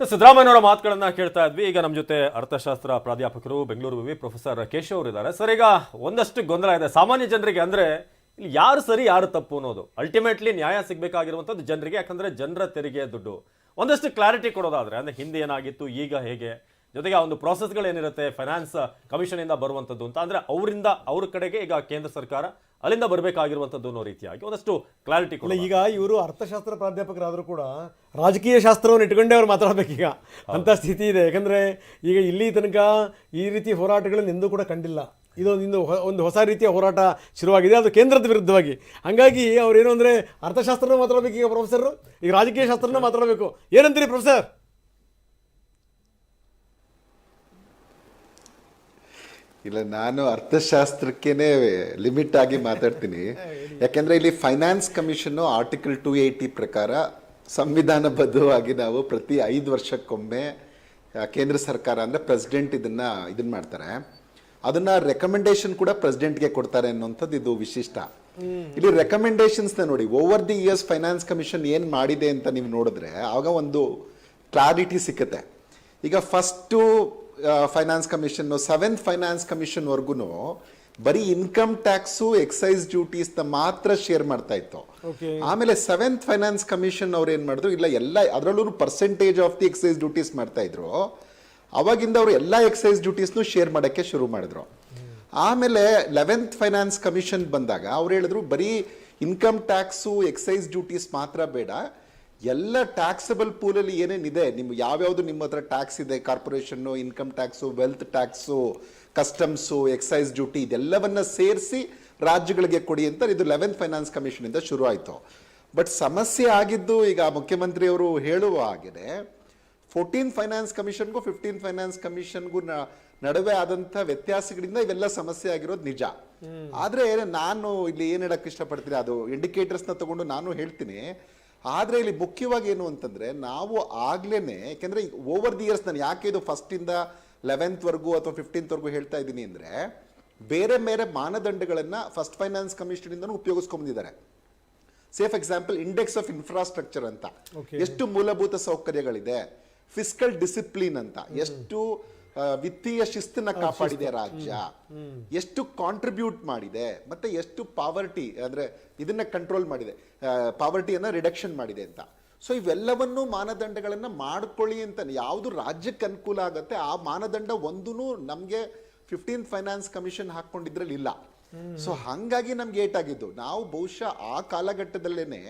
ಸಿದ್ದರಾಮಯ್ಯನವರ ಮಾತುಗಳನ್ನ ಕೇಳ್ತಾ ಇದ್ವಿ. ಈಗ ನಮ್ಮ ಜೊತೆ ಅರ್ಥಶಾಸ್ತ್ರ ಪ್ರಾಧ್ಯಾಪಕರು ಬೆಂಗಳೂರು ವಿವಿ ಪ್ರೊಫೆಸರ್ ಕೇಶವ್ ಅವರು ಇದ್ದಾರೆ. ಸರ್, ಈಗ ಒಂದಷ್ಟು ಗೊಂದಲ ಇದೆ ಸಾಮಾನ್ಯ ಜನರಿಗೆ. ಅಂದ್ರೆ ಇಲ್ಲಿ ಯಾರು ಸರಿ ಯಾರು ತಪ್ಪು ಅನ್ನೋದು ಅಲ್ಟಿಮೇಟ್ಲಿ ನ್ಯಾಯ ಸಿಗಬೇಕಾಗಿರುವಂಥದ್ದು ಜನರಿಗೆ. ಯಾಕಂದ್ರೆ ಜನರ ತೆರಿಗೆ ದುಡ್ಡು. ಒಂದಷ್ಟು ಕ್ಲಾರಿಟಿ ಕೊಡೋದಾದ್ರೆ, ಅಂದ್ರೆ ಹಿಂದೆ ಏನಾಗಿತ್ತು, ಈಗ ಹೇಗೆ, ಜೊತೆಗೆ ಆ ಒಂದು ಪ್ರಾಸೆಸ್ಗಳೇನಿರುತ್ತೆ ಫೈನಾನ್ಸ್ ಕಮಿಷನ್ ಇಂದ ಬರುವಂಥದ್ದು ಅಂತ, ಅಂದ್ರೆ ಅವ್ರ ಕಡೆಗೆ ಈಗ ಕೇಂದ್ರ ಸರ್ಕಾರ ಅಲ್ಲಿಂದ ಬರಬೇಕಾಗಿರುವಂಥದ್ದು ಅನ್ನೋ ರೀತಿಯಾಗಿ ಒಂದಷ್ಟು ಕ್ಲಾರಿಟಿ ಕೊಡ. ಈಗ ಇವರು ಅರ್ಥಶಾಸ್ತ್ರ ಪ್ರಾಧ್ಯಾಪಕರಾದರೂ ಕೂಡ ರಾಜಕೀಯ ಶಾಸ್ತ್ರವನ್ನು ಇಟ್ಕೊಂಡೇ ಅವ್ರು ಮಾತಾಡಬೇಕೀಗ ಅಂತ ಸ್ಥಿತಿ ಇದೆ. ಯಾಕಂದರೆ ಈಗ ಇಲ್ಲಿ ತನಕ ಈ ರೀತಿ ಹೋರಾಟಗಳನ್ನು ಎಂದೂ ಕೂಡ ಕಂಡಿಲ್ಲ. ಒಂದು ಹೊಸ ರೀತಿಯ ಹೋರಾಟ ಶುರುವಾಗಿದೆ, ಅದು ಕೇಂದ್ರದ ವಿರುದ್ಧವಾಗಿ. ಹಾಗಾಗಿ ಅವ್ರೇನು ಅಂದರೆ ಅರ್ಥಶಾಸ್ತ್ರನೂ ಮಾತಾಡಬೇಕು ಈಗ ಪ್ರೊಫೆಸರು, ಈಗ ರಾಜಕೀಯ ಶಾಸ್ತ್ರನೂ ಮಾತಾಡಬೇಕು. ಏನಂತೀರಿ ಪ್ರೊಫೆಸರ್? ಇಲ್ಲ, ನಾನು ಅರ್ಥಶಾಸ್ತ್ರಕ್ಕೇನೆ ಲಿಮಿಟ್ ಆಗಿ ಮಾತಾಡ್ತೀನಿ. ಯಾಕೆಂದ್ರೆ ಇಲ್ಲಿ ಫೈನಾನ್ಸ್ ಕಮಿಷನ್ ಆರ್ಟಿಕಲ್ 280 ಪ್ರಕಾರ ಸಂವಿಧಾನಬದ್ಧವಾಗಿ ನಾವು ಪ್ರತಿ 5 ವರ್ಷಕ್ಕೊಮ್ಮೆ ಕೇಂದ್ರ ಸರ್ಕಾರ ಅಂದ್ರೆ ಪ್ರೆಸಿಡೆಂಟ್ ಇದನ್ನ ಮಾಡ್ತಾರೆ. ಅದನ್ನ ರೆಕಮೆಂಡೇಶನ್ ಕೂಡ ಪ್ರೆಸಿಡೆಂಟ್ಗೆ ಕೊಡ್ತಾರೆ ಅನ್ನೋಂಥದ್ದು ಇದು ವಿಶಿಷ್ಟ. ಇಲ್ಲಿ ರೆಕಮೆಂಡೇಶನ್ಸ್ ನೋಡಿ, over the years finance commission ಏನ್ ಮಾಡಿದೆ ಅಂತ ನೀವು ನೋಡಿದ್ರೆ ಆಗ ಒಂದು ಕ್ಲಾರಿಟಿ ಸಿಕ್ಕತ್ತೆ. ಈಗ first finance commission 7th finance commission ವರ್ಗು ಬರೀ ಇನ್ಕಮ್ ಟ್ಯಾಕ್ಸು ಎಕ್ಸೈಸ್ ಡ್ಯೂಟೀಸ್ ಮಾತ್ರ ಶೇರ್ ಮಾಡ್ತಾ ಇತ್ತು. ಆಮೇಲೆ 7th ಫೈನಾನ್ಸ್ ಕಮಿಷನ್ ಅವ್ರು ಏನ್ ಮಾಡಿದ್ರು, ಇಲ್ಲ ಎಲ್ಲ ಅದರಲ್ಲೂ percentage of the excise duties ಮಾಡ್ತಾ ಇದ್ರು. ಅವಾಗಿಂದ ಅವರು ಎಲ್ಲ ಎಕ್ಸೈಸ್ ಡ್ಯೂಟೀಸ್ನು ಶೇರ್ ಮಾಡಕ್ಕೆ ಶುರು ಮಾಡಿದ್ರು. ಆಮೇಲೆ 11th ಫೈನಾನ್ಸ್ ಕಮಿಷನ್ ಬಂದಾಗ ಅವ್ರು ಹೇಳಿದ್ರು ಬರೀ ಇನ್ಕಮ್ ಟ್ಯಾಕ್ಸು ಎಕ್ಸೈಸ್ ಡ್ಯೂಟೀಸ್ ಮಾತ್ರ ಬೇಡ, ಎಲ್ಲ ಟ್ಯಾಕ್ಸಬಲ್ ಪೂಲಲ್ಲಿ ಏನೇನಿದೆ, ನಿಮ್ಗೆ ಯಾವ್ಯಾವುದು ನಿಮ್ಮ ಹತ್ರ ಟ್ಯಾಕ್ಸ್ ಇದೆ, corporation, income tax, wealth tax, customs, excise duty, ಇದೆಲ್ಲವನ್ನ ಸೇರಿಸಿ ರಾಜ್ಯಗಳಿಗೆ ಕೊಡಿ ಅಂತ ಇದು 11th ಫೈನಾನ್ಸ್ ಕಮಿಷನ್ ಇಂದ ಶುರು ಆಯಿತು. ಬಟ್ ಸಮಸ್ಯೆ ಆಗಿದ್ದು ಈಗ ಮುಖ್ಯಮಂತ್ರಿಯವರು ಹೇಳುವ ಹಾಗೆ 14th ಫೈನಾನ್ಸ್ ಕಮಿಷನ್ಗೂ 15th ಫೈನಾನ್ಸ್ ಕಮಿಷನ್ಗೂ ನಡುವೆ ಆದಂಥ ವ್ಯತ್ಯಾಸಗಳಿಂದ ಇವೆಲ್ಲ ಸಮಸ್ಯೆ ಆಗಿರೋದು ನಿಜ. ಆದ್ರೆ ನಾನು ಇಲ್ಲಿ ಏನ್ ಹೇಳಕ್ ಇಷ್ಟಪಡ್ತೀನಿ, ಅದು ಇಂಡಿಕೇಟರ್ಸ್ನ ತಗೊಂಡು ನಾನು ಹೇಳ್ತೀನಿ. ಆದ್ರೆ ಇಲ್ಲಿ ಮುಖ್ಯವಾಗಿ ಏನು ಅಂತಂದ್ರೆ, ನಾವು ಆಗ್ಲೇನೆ, ಯಾಕೆಂದ್ರೆ ಓವರ್ ದಿ ಇಯರ್ಸ್, ನಾನು ಯಾಕೆ ಇದು ಫಸ್ಟ್ ಇಂದ 11th ವರ್ಗೂ ಅಥವಾ 15th ವರ್ಗೂ ಹೇಳ್ತಾ ಇದ್ದೀನಿ ಅಂದ್ರೆ, ಬೇರೆ ಬೇರೆ ಮಾನದಂಡಗಳನ್ನ ಫಸ್ಟ್ ಫೈನಾನ್ಸ್ ಕಮಿಷನ್ ಇಂದನೂ ಉಪಯೋಗಿಸ್ಕೊಂಡಿದ್ದಾರೆ. Say for example index of infrastructure ಅಂತ, ಎಷ್ಟು ಮೂಲಭೂತ ಸೌಕರ್ಯಗಳಿದೆ, ಫಿಸ್ಕಲ್ ಡಿಸಿಪ್ಲಿನ್ ಅಂತ, ಎಷ್ಟು ವಿತ್ತೀಯ ಶಿಸ್ತನ್ನ ಕಾಪಾಡಿದೆ ರಾಜ್ಯ, ಎಷ್ಟು ಕಾಂಟ್ರಿಬ್ಯೂಟ್ ಮಾಡಿದೆ, ಮತ್ತೆ ಎಷ್ಟು ಪಾವರ್ಟಿ ಅಂದ್ರೆ ಇದನ್ನ ಕಂಟ್ರೋಲ್ ಮಾಡಿದೆ, ಪಾವರ್ಟಿಯನ್ನ ರಿಡಕ್ಷನ್ ಮಾಡಿದೆ ಅಂತ. ಸೊ ಇವೆಲ್ಲವನ್ನೂ ಮಾನದಂಡಗಳನ್ನ ಮಾಡ್ಕೊಳ್ಳಿ ಅಂತ ಯಾವುದು ರಾಜ್ಯಕ್ಕೆ ಅನುಕೂಲ ಆಗತ್ತೆ ಆ ಮಾನದಂಡ ಒಂದೂ ನಮ್ಗೆ 15th ಫೈನಾನ್ಸ್ ಕಮಿಷನ್ ಹಾಕೊಂಡಿದ್ರಲ್ಲಿ ಇಲ್ಲ. ಸೊ ಹಂಗಾಗಿ ನಮ್ಗೆ ಏಟಾಗಿದ್ದು, ನಾವು ಬಹುಶಃ ಆ ಕಾಲಘಟ್ಟದಲ್ಲೇನೆ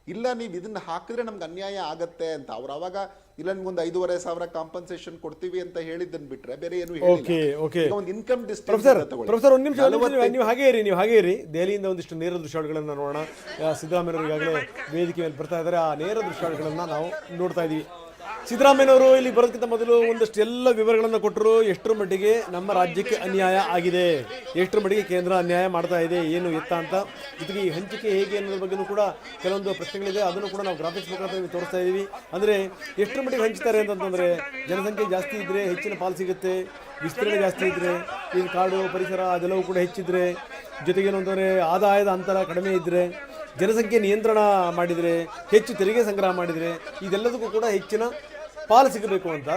ಇಲ್ಲ ನೀವು ಇದನ್ನ ಹಾಕಿದ್ರೆ ನಮ್ಗೆ ಅನ್ಯಾಯ ಆಗತ್ತೆ ಅಂತ ಅವ್ರು ಅವಾಗ ಇಲ್ಲ ನಿಮ್ಗೊಂದು 5,500 ಕಾಂಪನ್ಸೇಷನ್ ಕೊಡ್ತೀವಿ ಅಂತ ಹೇಳಿದ್ದನ್ ಬಿಟ್ರೆ ಬೇರೆ ಏನು ಹೇಳಿಲ್ಲ. ಒಂದು ಇನ್ಕಮ್ ಪ್ರೊಫೆಸರ್ ಒಂದು ನಿಮಿಷ ನೀವು ಹಾಗೆ ಇರಿ. ದೆಹಲಿಯಿಂದ ಒಂದಿಷ್ಟು ನೇರ ದೃಶ್ಯಾವಳಿಗಳನ್ನ ನೋಡೋಣ. ಸಿದ್ದರಾಮಯ್ಯವರು ಈಗಾಗಲೇ ವೇದಿಕೆ ಮೇಲೆ ಬರ್ತಾ ಇದ್ದಾರೆ. ಆ ನೇರ ದೃಶ್ಯಾವಳಿಗಳನ್ನ ನಾವು ನೋಡ್ತಾ ಇದೀವಿ. ಸಿದ್ದರಾಮಯ್ಯನವರು ಇಲ್ಲಿ ಬರೋದಕ್ಕಿಂತ ಮೊದಲು ಒಂದಷ್ಟು ಎಲ್ಲ ವಿವರಗಳನ್ನು ಕೊಟ್ಟರು. ಎಷ್ಟರ ಮಟ್ಟಿಗೆ ನಮ್ಮ ರಾಜ್ಯಕ್ಕೆ ಅನ್ಯಾಯ ಆಗಿದೆ, ಎಷ್ಟರ ಮಟ್ಟಿಗೆ ಕೇಂದ್ರ ಅನ್ಯಾಯ ಮಾಡ್ತಾ ಇದೆ, ಏನು ಎತ್ತ ಅಂತ, ಜೊತೆಗೆ ಈ ಹಂಚಿಕೆ ಹೇಗೆ ಅನ್ನೋದ್ರ ಬಗ್ಗೆನೂ ಕೂಡ ಕೆಲವೊಂದು ಪ್ರಶ್ನೆಗಳಿದೆ. ಅದನ್ನು ಕೂಡ ನಾವು ಗ್ರಾಫಿಕ್ಸ್ ಮುಖಾಂತರ ತೋರಿಸ್ತಾ ಇದ್ದೀವಿ. ಅಂದರೆ ಎಷ್ಟರ ಮಟ್ಟಿಗೆ ಹಂಚ್ತಾರೆ ಅಂತಂದರೆ, ಜನಸಂಖ್ಯೆ ಜಾಸ್ತಿ ಇದ್ದರೆ ಹೆಚ್ಚಿನ ಪಾಲು ಸಿಗುತ್ತೆ, ವಿಸ್ತರಣೆ ಜಾಸ್ತಿ ಇದ್ದರೆ, ಈಗ ಕಾಡು ಪರಿಸರ ಅದೆಲ್ಲವೂ ಕೂಡ ಹೆಚ್ಚಿದ್ರೆ, ಜೊತೆಗೆ ಏನಂತಂದರೆ ಆದಾಯದ ಅಂತರ ಕಡಿಮೆ ಇದ್ದರೆ, ಜನಸಂಖ್ಯೆ ನಿಯಂತ್ರಣ ಮಾಡಿದರೆ, ಹೆಚ್ಚು ತೆರಿಗೆ ಸಂಗ್ರಹ ಮಾಡಿದರೆ, ಇದೆಲ್ಲದಕ್ಕೂ ಕೂಡ ಹೆಚ್ಚಿನ ಪಾಲು ಸಿಗಬೇಕು ಅಂತ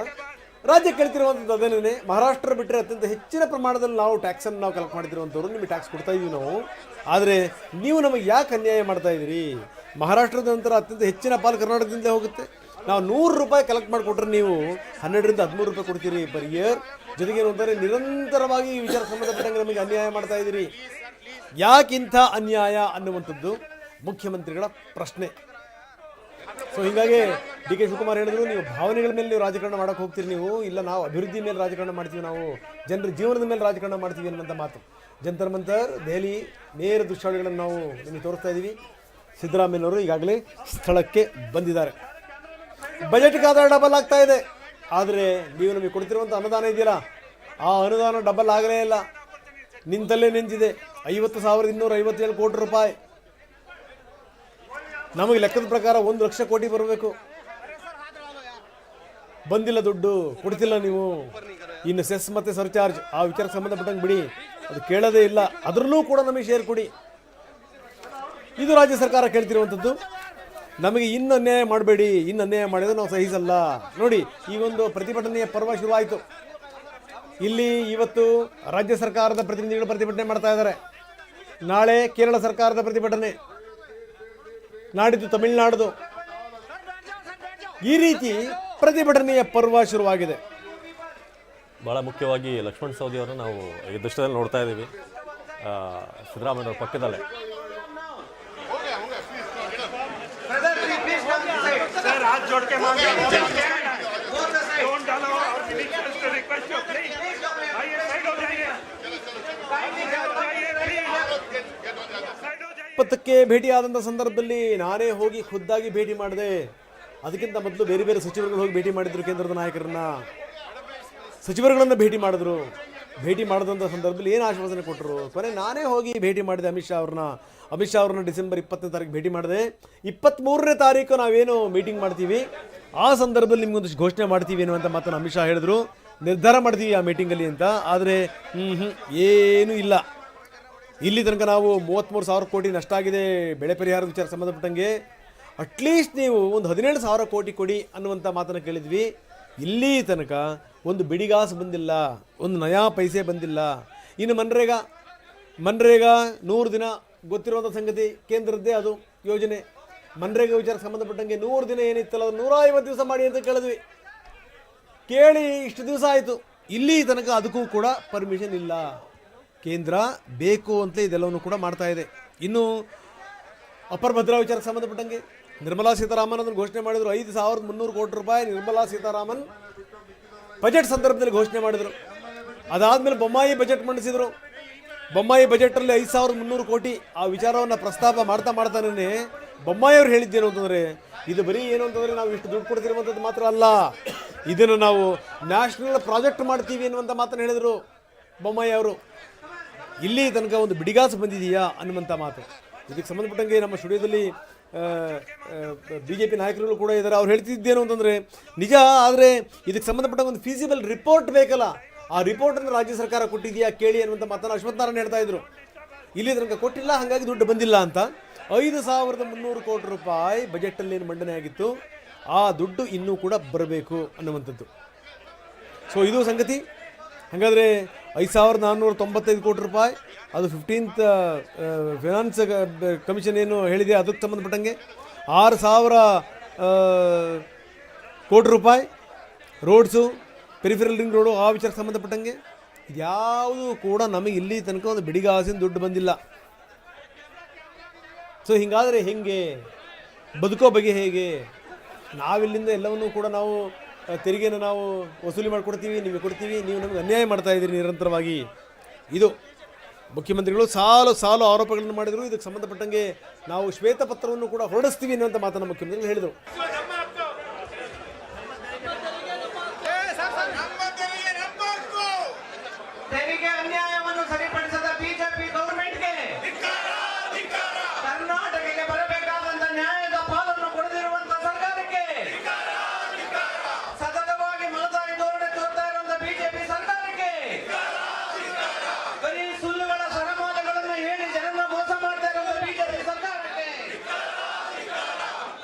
ರಾಜ್ಯ ಕೇಳ್ತಿರುವಂಥದ್ದು. ಅದೇನೇ ಮಹಾರಾಷ್ಟ್ರ ಬಿಟ್ಟರೆ ಅತ್ಯಂತ ಹೆಚ್ಚಿನ ಪ್ರಮಾಣದಲ್ಲಿ ನಾವು ಟ್ಯಾಕ್ಸನ್ನು ನಾವು ಕಲೆಕ್ಟ್ ಮಾಡಿದಿರುವಂಥವ್ರು, ನಿಮಗೆ ಟ್ಯಾಕ್ಸ್ ಕೊಡ್ತಾ ಇದೀವಿ ನಾವು. ಆದರೆ ನೀವು ನಮಗೆ ಯಾಕೆ ಅನ್ಯಾಯ ಮಾಡ್ತಾ ಇದ್ದೀರಿ? ಮಹಾರಾಷ್ಟ್ರದ ನಂತರ ಅತ್ಯಂತ ಹೆಚ್ಚಿನ ಪಾಲು ಕರ್ನಾಟಕದಿಂದ ಹೋಗುತ್ತೆ. ನಾವು 100 ರೂಪಾಯಿ ಕಲೆಕ್ಟ್ ಮಾಡಿಕೊಟ್ರೆ ನೀವು 12ರಿಂದ 13 ರೂಪಾಯಿ ಕೊಡ್ತೀರಿ ಪರ್ ಇಯರ್. ಜೊತೆಗೆ ಏನು ಅಂತಾರೆ, ನಿರಂತರವಾಗಿ ಈ ವಿಚಾರ ಸಂಬಂಧಪಟ್ಟಂಗೆ ನಮಗೆ ಅನ್ಯಾಯ ಮಾಡ್ತಾ ಇದ್ದೀರಿ. ಯಾಕಿಂಥ ಅನ್ಯಾಯ ಅನ್ನುವಂಥದ್ದು ಮುಖ್ಯಮಂತ್ರಿಗಳ ಪ್ರಶ್ನೆ. ಸೊ ಹೀಗಾಗಿ ಡಿ ಕೆ ಶಿವಕುಮಾರ್ ಹೇಳಿದ್ರು, ನೀವು ಭಾವನೆಗಳ ಮೇಲೆ ನೀವು ರಾಜಕಾರಣ ಮಾಡೋಕೆ ಹೋಗ್ತೀರಿ, ನೀವು ಇಲ್ಲ ನಾವು ಅಭಿವೃದ್ಧಿ ಮೇಲೆ ರಾಜಕಾರಣ ಮಾಡ್ತೀವಿ, ನಾವು ಜನರ ಜೀವನದ ಮೇಲೆ ರಾಜಕಾರಣ ಮಾಡ್ತೀವಿ ಅನ್ನೋಂಥ ಮಾತು. ಜಂತರ್ ಮಂತರ್ ದೆಹಲಿ ನೇರ ದೃಶ್ಯಾವಳಿಗಳನ್ನು ನಾವು ನಿಮಗೆ ತೋರಿಸ್ತಾ ಇದ್ದೀವಿ. ಸಿದ್ದರಾಮಯ್ಯನವರು ಈಗಾಗಲೇ ಸ್ಥಳಕ್ಕೆ ಬಂದಿದ್ದಾರೆ. ಬಜೆಟ್ ಆಧಾರ ಡಬಲ್ ಆಗ್ತಾ ಇದೆ, ಆದರೆ ನೀವು ನಮಗೆ ಕೊಡ್ತಿರುವಂಥ ಅನುದಾನ ಇದೆಯಲ್ಲ, ಆ ಅನುದಾನ ಡಬಲ್ ಆಗಲೇ ಇಲ್ಲ, ನಿಂತಲ್ಲೇ ನಿಂತಿದೆ. 50,257 ಕೋಟಿ ರೂಪಾಯಿ. ನಮಗೆ ಲೆಕ್ಕದ ಪ್ರಕಾರ 1 ಲಕ್ಷ ಕೋಟಿ ಬರಬೇಕು, ಬಂದಿಲ್ಲ, ದುಡ್ಡು ಕೊಡ್ತಿಲ್ಲ ನೀವು. ಇನ್ನು ಸೆಸ್ ಮತ್ತು ಸರ್ಚಾರ್ಜ್ ಆ ವಿಚಾರಕ್ಕೆ ಸಂಬಂಧಪಟ್ಟಂಗೆ ಬಿಡಿ, ಅದು ಕೇಳೋದೇ ಇಲ್ಲ, ಅದರಲ್ಲೂ ಕೂಡ ನಮಗೆ ಶೇರ್ ಕೊಡಿ. ಇದು ರಾಜ್ಯ ಸರ್ಕಾರ ಕೇಳ್ತಿರುವಂಥದ್ದು. ನಮಗೆ ಇನ್ನು ಅನ್ಯಾಯ ಮಾಡಬೇಡಿ, ಇನ್ನು ಅನ್ಯಾಯ ಮಾಡಿದ್ರೆ ನಾವು ಸಹಿಸಲ್ಲ. ನೋಡಿ, ಈ ಒಂದು ಪ್ರತಿಭಟನೆಯ ಪರ್ವ ಶುರುವಾಯಿತು. ಇಲ್ಲಿ ಇವತ್ತು ರಾಜ್ಯ ಸರ್ಕಾರದ ಪ್ರತಿನಿಧಿಗಳು ಪ್ರತಿಭಟನೆ ಮಾಡ್ತಾ ಇದ್ದಾರೆ, ನಾಳೆ ಕೇರಳ ಸರ್ಕಾರದ ಪ್ರತಿಭಟನೆ, ನಾಡಿದ್ದು ತಮಿಳುನಾಡು. ಈ ರೀತಿ ಪ್ರತಿಭಟನೆಯ ಪರ್ವ ಶುರುವಾಗಿದೆ. ಭಾಳ ಮುಖ್ಯವಾಗಿ ಲಕ್ಷ್ಮಣ್ ಸವದಿ ಅವರನ್ನು ನಾವು ಈ ದೃಶ್ಯದಲ್ಲಿ ನೋಡ್ತಾ ಇದ್ದೀವಿ, ಸಿದ್ದರಾಮಯ್ಯವ್ರ ಪಕ್ಕದಲ್ಲೇ. ಕ್ಕೆ ಭೇಟಿಯಾದಂಥ ಸಂದರ್ಭದಲ್ಲಿ ನಾನೇ ಹೋಗಿ ಖುದ್ದಾಗಿ ಭೇಟಿ ಮಾಡಿದೆ. ಅದಕ್ಕಿಂತ ಮೊದಲು ಬೇರೆ ಬೇರೆ ಸಚಿವರುಗಳು ಹೋಗಿ ಭೇಟಿ ಮಾಡಿದ್ರು, ಕೇಂದ್ರದ ನಾಯಕರನ್ನ, ಸಚಿವರುಗಳನ್ನು ಭೇಟಿ ಮಾಡಿದ್ರು. ಭೇಟಿ ಮಾಡಿದಂಥ ಸಂದರ್ಭದಲ್ಲಿ ಏನು ಆಶ್ವಾಸನೆ ಕೊಟ್ಟರು, ಕೊನೆ ನಾನೇ ಹೋಗಿ ಭೇಟಿ ಮಾಡಿದೆ ಅಮಿತ್ ಶಾ ಅವ್ರನ್ನ ಡಿಸೆಂಬರ್ 20ನೇ ತಾರೀಕು ಭೇಟಿ ಮಾಡಿದೆ. 23ನೇ ತಾರೀಕು ನಾವೇನು ಮೀಟಿಂಗ್ ಮಾಡ್ತೀವಿ, ಆ ಸಂದರ್ಭದಲ್ಲಿ ನಿಮ್ಗೊಂದು ಘೋಷಣೆ ಮಾಡ್ತೀವಿ ಅನ್ನುವಂಥ ಮಾತನ್ನು ಅಮಿತ್ ಶಾ ಹೇಳಿದ್ರು, ನಿರ್ಧಾರ ಮಾಡ್ತೀವಿ ಆ ಮೀಟಿಂಗಲ್ಲಿ ಅಂತ. ಆದರೆ ಏನೂ ಇಲ್ಲ. ಇಲ್ಲಿ ತನಕ ನಾವು 33,000 ಕೋಟಿ ನಷ್ಟ ಆಗಿದೆ ಬೆಳೆ ಪರಿಹಾರದ ವಿಚಾರ ಸಂಬಂಧಪಟ್ಟಂಗೆ. ಅಟ್ಲೀಸ್ಟ್ ನೀವು ಒಂದು 17,000 ಕೋಟಿ ಕೊಡಿ ಅನ್ನುವಂಥ ಮಾತನ್ನು ಕೇಳಿದ್ವಿ. ಇಲ್ಲಿ ತನಕ ಒಂದು ಬಿಡಿಗಾಸು ಬಂದಿಲ್ಲ, ಒಂದು ನಯಾ ಪೈಸೆ ಬಂದಿಲ್ಲ. ಇನ್ನು ಮನ್ರೇಗಾ 100 ದಿನ ಗೊತ್ತಿರುವಂಥ ಸಂಗತಿ, ಕೇಂದ್ರದ್ದೇ ಅದು ಯೋಜನೆ. ಮನ್ರೇಗಾ ವಿಚಾರಕ್ಕೆ ಸಂಬಂಧಪಟ್ಟಂಗೆ 100 ದಿನ ಏನಿತ್ತಲ್ಲ ಅದು 150 ದಿವಸ ಮಾಡಿ ಅಂತ ಕೇಳಿದ್ವಿ. ಕೇಳಿ ಇಷ್ಟು ದಿವಸ ಆಯಿತು, ಇಲ್ಲಿ ತನಕ ಅದಕ್ಕೂ ಕೂಡ ಪರ್ಮಿಷನ್ ಇಲ್ಲ. ಕೇಂದ್ರ ಬೇಕು ಅಂತ ಇದೆಲ್ಲವನ್ನು ಕೂಡ ಮಾಡ್ತಾ ಇದೆ. ಇನ್ನು ಅಪರ ಭದ್ರಾ ವಿಚಾರಕ್ಕೆ ಸಂಬಂಧಪಟ್ಟಂಗೆ ನಿರ್ಮಲಾ ಸೀತಾರಾಮನ್ ಅದನ್ನು ಘೋಷಣೆ ಮಾಡಿದರು. 5,300 ಕೋಟಿ ರೂಪಾಯಿ ನಿರ್ಮಲಾ ಸೀತಾರಾಮನ್ ಬಜೆಟ್ ಸಂದರ್ಭದಲ್ಲಿ ಘೋಷಣೆ ಮಾಡಿದರು. ಅದಾದಮೇಲೆ ಬೊಮ್ಮಾಯಿ ಬಜೆಟ್ ಮಂಡಿಸಿದರು. ಬೊಮ್ಮಾಯಿ ಬಜೆಟಲ್ಲಿ 5,300 ಕೋಟಿ ಆ ವಿಚಾರವನ್ನು ಪ್ರಸ್ತಾಪ ಮಾಡ್ತಾನೆ ಬೊಮ್ಮಾಯಿ ಅವರು ಹೇಳಿದ್ದೇನು ಅಂತಂದರೆ, ಇದು ಬರೀ ಏನು ಅಂತಂದರೆ ನಾವು ಇಷ್ಟು ದುಡ್ಡು ಕೊಡ್ತಿರುವಂಥದ್ದು ಮಾತ್ರ ಅಲ್ಲ, ಇದನ್ನು ನಾವು ನ್ಯಾಷನಲ್ ಪ್ರಾಜೆಕ್ಟ್ ಮಾಡ್ತೀವಿ ಅನ್ನುವಂಥ ಮಾತನ್ನು ಹೇಳಿದರು ಬೊಮ್ಮಾಯಿ ಅವರು. ಇಲ್ಲಿ ತನಕ ಒಂದು ಬಿಡಿಗಾಸು ಬಂದಿದೆಯಾ ಅನ್ನುವಂಥ ಮಾತು. ಇದಕ್ಕೆ ಸಂಬಂಧಪಟ್ಟಂಗೆ ನಮ್ಮ ಸ್ಟುಡಿಯೋದಲ್ಲಿ BJP ನಾಯಕರುಗಳು ಕೂಡ ಇದ್ದಾರೆ. ಅವ್ರು ಹೇಳ್ತಿದ್ದೇನು ಅಂತಂದರೆ, ನಿಜ, ಆದರೆ ಇದಕ್ಕೆ ಸಂಬಂಧಪಟ್ಟ ಒಂದು ಫೀಸಿಬಲ್ ರಿಪೋರ್ಟ್ ಬೇಕಲ್ಲ, ಆ ರಿಪೋರ್ಟನ್ನು ರಾಜ್ಯ ಸರ್ಕಾರ ಕೊಟ್ಟಿದೆಯಾ ಕೇಳಿ ಅನ್ನುವಂಥ ಮಾತನ್ನು ಅಶ್ವಥ್ ನಾರಾಯಣ ಹೇಳ್ತಾ ಇದ್ರು. ಇಲ್ಲಿ ತನಕ ಕೊಟ್ಟಿಲ್ಲ, ಹಾಗಾಗಿ ದುಡ್ಡು ಬಂದಿಲ್ಲ ಅಂತ. 5,300 ಕೋಟಿ ರೂಪಾಯಿ ಬಜೆಟಲ್ಲಿ ಏನು ಮಂಡನೆ ಆಗಿತ್ತು, ಆ ದುಡ್ಡು ಇನ್ನೂ ಕೂಡ ಬರಬೇಕು ಅನ್ನುವಂಥದ್ದು. ಸೊ ಇದು ಸಂಗತಿ. ಹಾಗಾದರೆ 5,495 ಕೋಟಿ ರೂಪಾಯಿ ಅದು 15th ಫೈನಾನ್ಸ್ ಕಮಿಷನ್ ಏನು ಹೇಳಿದೆ ಅದಕ್ಕೆ ಸಂಬಂಧಪಟ್ಟಂಗೆ 6,000 ಕೋಟಿ ರೂಪಾಯಿ ರೋಡ್ಸು, ಪೆರಿಫೆರಲ್ ರಿಂಗ್ ರೋಡು, ಆ ವಿಚಾರಕ್ಕೆ ಸಂಬಂಧಪಟ್ಟಂಗೆ ಇದ್ಯಾವುದೂ ಕೂಡ ನಮಗೆ ಇಲ್ಲಿ ತನಕ ಒಂದು ಬಿಡಿಗಾಸಿನ ದುಡ್ಡು ಬಂದಿಲ್ಲ. ಸೊ ಹೀಗಾದರೆ ಹೆಂಗೆ ಬದುಕೋ ಬಗೆ ಹೇಗೆ? ನಾವಿಲ್ಲಿಂದ ಎಲ್ಲವನ್ನೂ ಕೂಡ ನಾವು ತೆರಿಗೆನ ನಾವು ವಸೂಲಿ ಮಾಡಿಕೊಡ್ತೀವಿ, ನೀವು ಕೊಡ್ತೀವಿ, ನೀವು ನಮಗೆ ಅನ್ಯಾಯ ಮಾಡ್ತಾ ಇದ್ದೀರಿ ನಿರಂತರವಾಗಿ. ಇದು ಮುಖ್ಯಮಂತ್ರಿಗಳು ಸಾಲು ಆರೋಪಗಳನ್ನು ಮಾಡಿದರು. ಇದಕ್ಕೆ ಸಂಬಂಧಪಟ್ಟಂಗೆ ನಾವು ಶ್ವೇತಪತ್ರವನ್ನು ಕೂಡ ಹೊರಡಿಸ್ತೀವಿ ಅನ್ನುವಂಥ ಮಾತನ್ನು ಮುಖ್ಯಮಂತ್ರಿಗಳು ಹೇಳಿದರು.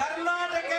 ಕರ್ನಾಟಕಕ್ಕೆ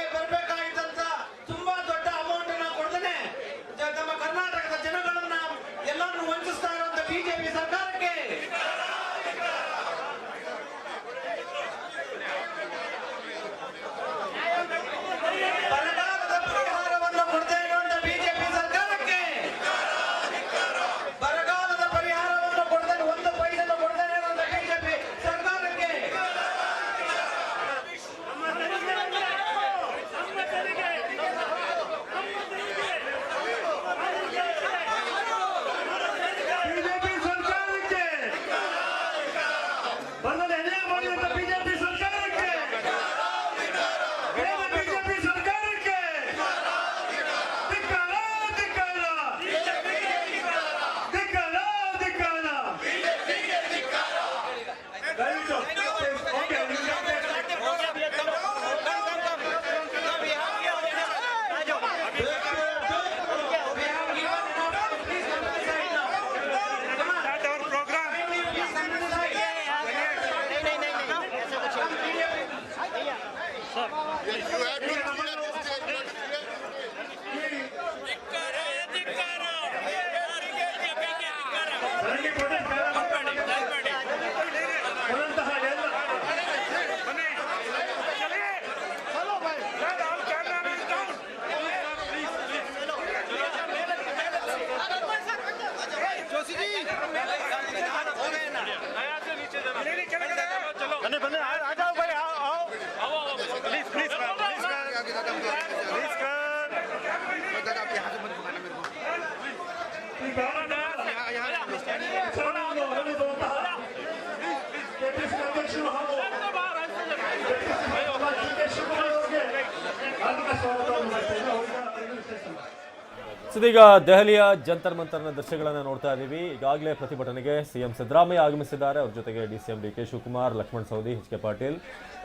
ಇದೀಗ ದೆಹಲಿಯ ಜಂತರ್ ಮಂತರ್ನ ದೃಶ್ಯಗಳನ್ನು ನೋಡ್ತಾ ಇದ್ದೀವಿ. ಈಗಾಗಲೇ ಪ್ರತಿಭಟನೆಗೆ ಸಿಎಂ ಸಿದ್ದರಾಮಯ್ಯ ಆಗಮಿಸಿದ್ದಾರೆ. ಅವ್ರ ಜೊತೆಗೆ DCM D K Shivakumar, Laxman Savadi, H K Patil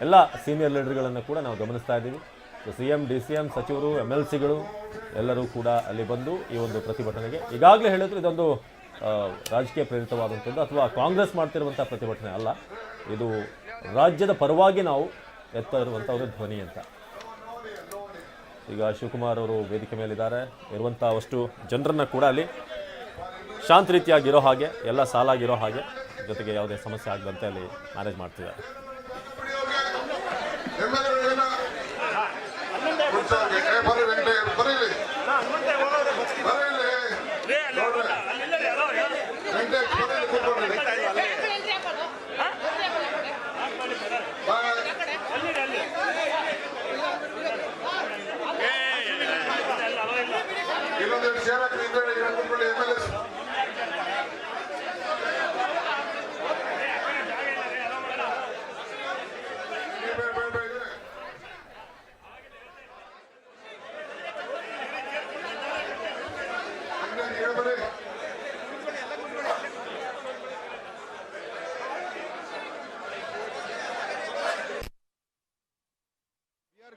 ಎಲ್ಲ ಸೀನಿಯರ್ ಲೀಡರ್ಗಳನ್ನು ಕೂಡ ನಾವು ಗಮನಿಸ್ತಾ ಇದ್ದೀವಿ. ಸಿಎಂ, ಡಿಸಿಎಂ, ಸಚಿವರು, MLCಗಳು ಎಲ್ಲರೂ ಕೂಡ ಅಲ್ಲಿ ಬಂದು ಈ ಒಂದು ಪ್ರತಿಭಟನೆಗೆ ಈಗಾಗಲೇ ಹೇಳಿದ್ರು ಇದೊಂದು ರಾಜಕೀಯ ಪ್ರೇರಿತವಾದಂಥದ್ದು ಅಥವಾ ಕಾಂಗ್ರೆಸ್ ಮಾಡ್ತಿರುವಂಥ ಪ್ರತಿಭಟನೆ ಅಲ್ಲ, ಇದು ರಾಜ್ಯದ ಪರವಾಗಿ ನಾವು ಎತ್ತಾ ಇರುವಂಥ ಒಂದು ಧ್ವನಿ ಅಂತ. ಈಗ ಶಿವಕುಮಾರ್ ಅವರು ವೇದಿಕೆ ಮೇಲಿದ್ದಾರೆ. ಇರುವಂಥ ಅಷ್ಟು ಜನರನ್ನ ಕೂಡ ಅಲ್ಲಿ ಶಾಂತ ರೀತಿಯಾಗಿರೋ ಹಾಗೆ, ಎಲ್ಲ ಸಾಲಾಗಿರೋ ಹಾಗೆ, ಜೊತೆಗೆ ಯಾವುದೇ ಸಮಸ್ಯೆ ಆಗದಂತೆ ಅಲ್ಲಿ ಮ್ಯಾನೇಜ್ ಮಾಡ್ತಿದ್ದಾರೆ.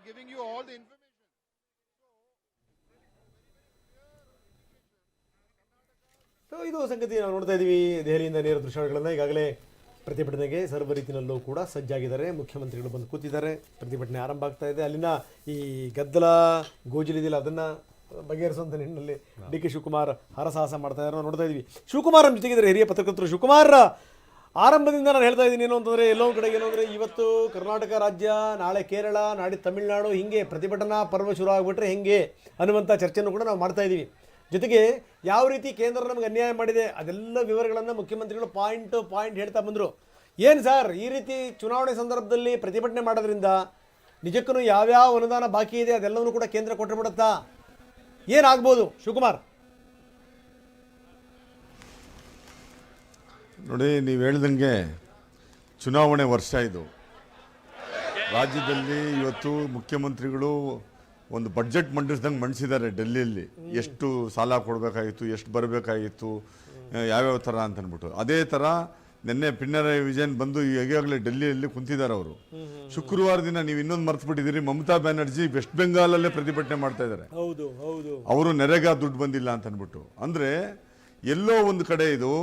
Giving you all the information. So ಇದು ಸಂಗತಿ ನಾವು ನೋಡ್ತಾ ಇದ್ದೀವಿ. ದೆಹಲಿಯಿಂದ ನೇರ ದೃಶ್ಯಗಳನ್ನು ಈಗಾಗಲೇ ಪ್ರತಿಭಟನೆಗೆ ಸರ್ವ ರೀತಿಯಲ್ಲೂ ಕೂಡ ಸಜ್ಜಾಗಿದ್ದಾರೆ. ಮುಖ್ಯಮಂತ್ರಿಗಳು ಬಂದು ಕೂತಿದ್ದಾರೆ. ಪ್ರತಿಭಟನೆ ಆರಂಭ ಆಗ್ತಾ ಇದೆ. ಅಲ್ಲಿನ ಈ ಗದ್ದಲ ಗೋಜಲಿದೆಯಲ್ಲ ಅದನ್ನು ಬಗೆಹರಿಸುವಂಥ ನಿಟ್ಟಿನಲ್ಲಿ ಡಿ ಕೆ ಶಿವಕುಮಾರ್ ಹರಸಾಹಸ ಮಾಡ್ತಾ ಇದ್ದಾರೆ, ನಾವು ನೋಡ್ತಾ ಇದ್ದೀವಿ. ಶಿವಕುಮಾರ್ ನಮ್ಮ ಜೊತೆಗಿದ್ದಾರೆ, ಹಿರಿಯ ಪತ್ರಕರ್ತರು. ಶಿವಕುಮಾರ್, ಆರಂಭದಿಂದ ನಾನು ಹೇಳ್ತಾ ಇದ್ದೀನಿ ಏನು ಅಂತಂದರೆ, ಎಲ್ಲೋ ಒಂದು ಕಡೆ ಏನು ಅಂದರೆ ಇವತ್ತು ಕರ್ನಾಟಕ ರಾಜ್ಯ, ನಾಳೆ ಕೇರಳ, ನಾಳೆ ತಮಿಳುನಾಡು, ಹೀಗೆ ಪ್ರತಿಭಟನಾ ಪರ್ವ ಶುರು ಆಗಿಬಿಟ್ರೆ ಹೆಂಗೆ ಅನ್ನುವಂಥ ಚರ್ಚೆಯನ್ನು ಕೂಡ ನಾವು ಮಾಡ್ತಾ ಇದ್ದೀವಿ. ಜೊತೆಗೆ ಯಾವ ರೀತಿ ಕೇಂದ್ರ ನಮಗೆ ಅನ್ಯಾಯ ಮಾಡಿದೆ ಅದೆಲ್ಲ ವಿವರಗಳನ್ನು ಮುಖ್ಯಮಂತ್ರಿಗಳು ಪಾಯಿಂಟ್ ಹೇಳ್ತಾ ಬಂದರು. ಏನು ಸರ್, ಈ ರೀತಿ ಚುನಾವಣೆ ಸಂದರ್ಭದಲ್ಲಿ ಪ್ರತಿಭಟನೆ ಮಾಡೋದ್ರಿಂದ ನಿಜಕ್ಕೂ ಯಾವ್ಯಾವ ಅನುದಾನ ಬಾಕಿ ಇದೆ ಅದೆಲ್ಲವನ್ನೂ ಕೂಡ ಕೇಂದ್ರ ಕೊಟ್ಟು ಬಿಡುತ್ತಾ? ಏನಾಗ್ಬೋದು ಶಿವಕುಮಾರ್? ನೋಡಿ, ನೀವು ಹೇಳ್ದಂಗೆ ಚುನಾವಣೆ ವರ್ಷ ಇದು. ರಾಜ್ಯದಲ್ಲಿ ಇವತ್ತು ಮುಖ್ಯಮಂತ್ರಿಗಳು ಒಂದು ಬಡ್ಜೆಟ್ ಮಂಡಿಸ್ದಂಗೆ ಮಂಡಿಸಿದ್ದಾರೆ ಡೆಲ್ಲಿಯಲ್ಲಿ. ಎಷ್ಟು ಸಾಲ ಕೊಡಬೇಕಾಗಿತ್ತು, ಎಷ್ಟು ಬರಬೇಕಾಗಿತ್ತು, ಯಾವ್ಯಾವ ಥರ ಅಂತ ಅಂದ್ಬಿಟ್ಟು. ಅದೇ ಥರ ನಿನ್ನೆ ಪಿಣರಾಯಿ ವಿಜಯನ್ ಬಂದು ಈಗಾಗಲೇ ಡೆಲ್ಲಿಯಲ್ಲಿ ಕುಂತಿದ್ದಾರೆ ಅವರು. ಶುಕ್ರವಾರ ದಿನ ನೀವು ಇನ್ನೊಂದು ಮರ್ತು ಬಿಟ್ಟಿದ್ದೀರಿ, ಮಮತಾ ಬ್ಯಾನರ್ಜಿ ವೆಸ್ಟ್ ಬೆಂಗಾಲಲ್ಲೇ ಪ್ರತಿಭಟನೆ ಮಾಡ್ತಾ ಇದ್ದಾರೆ. ಅವರು ನೆರೆಗ ದುಡ್ಡು ಬಂದಿಲ್ಲ ಅಂತ ಅಂದ್ಬಿಟ್ಟು. ಅಂದರೆ ಎಲ್ಲೋ ಒಂದು ಕಡೆ ಇದು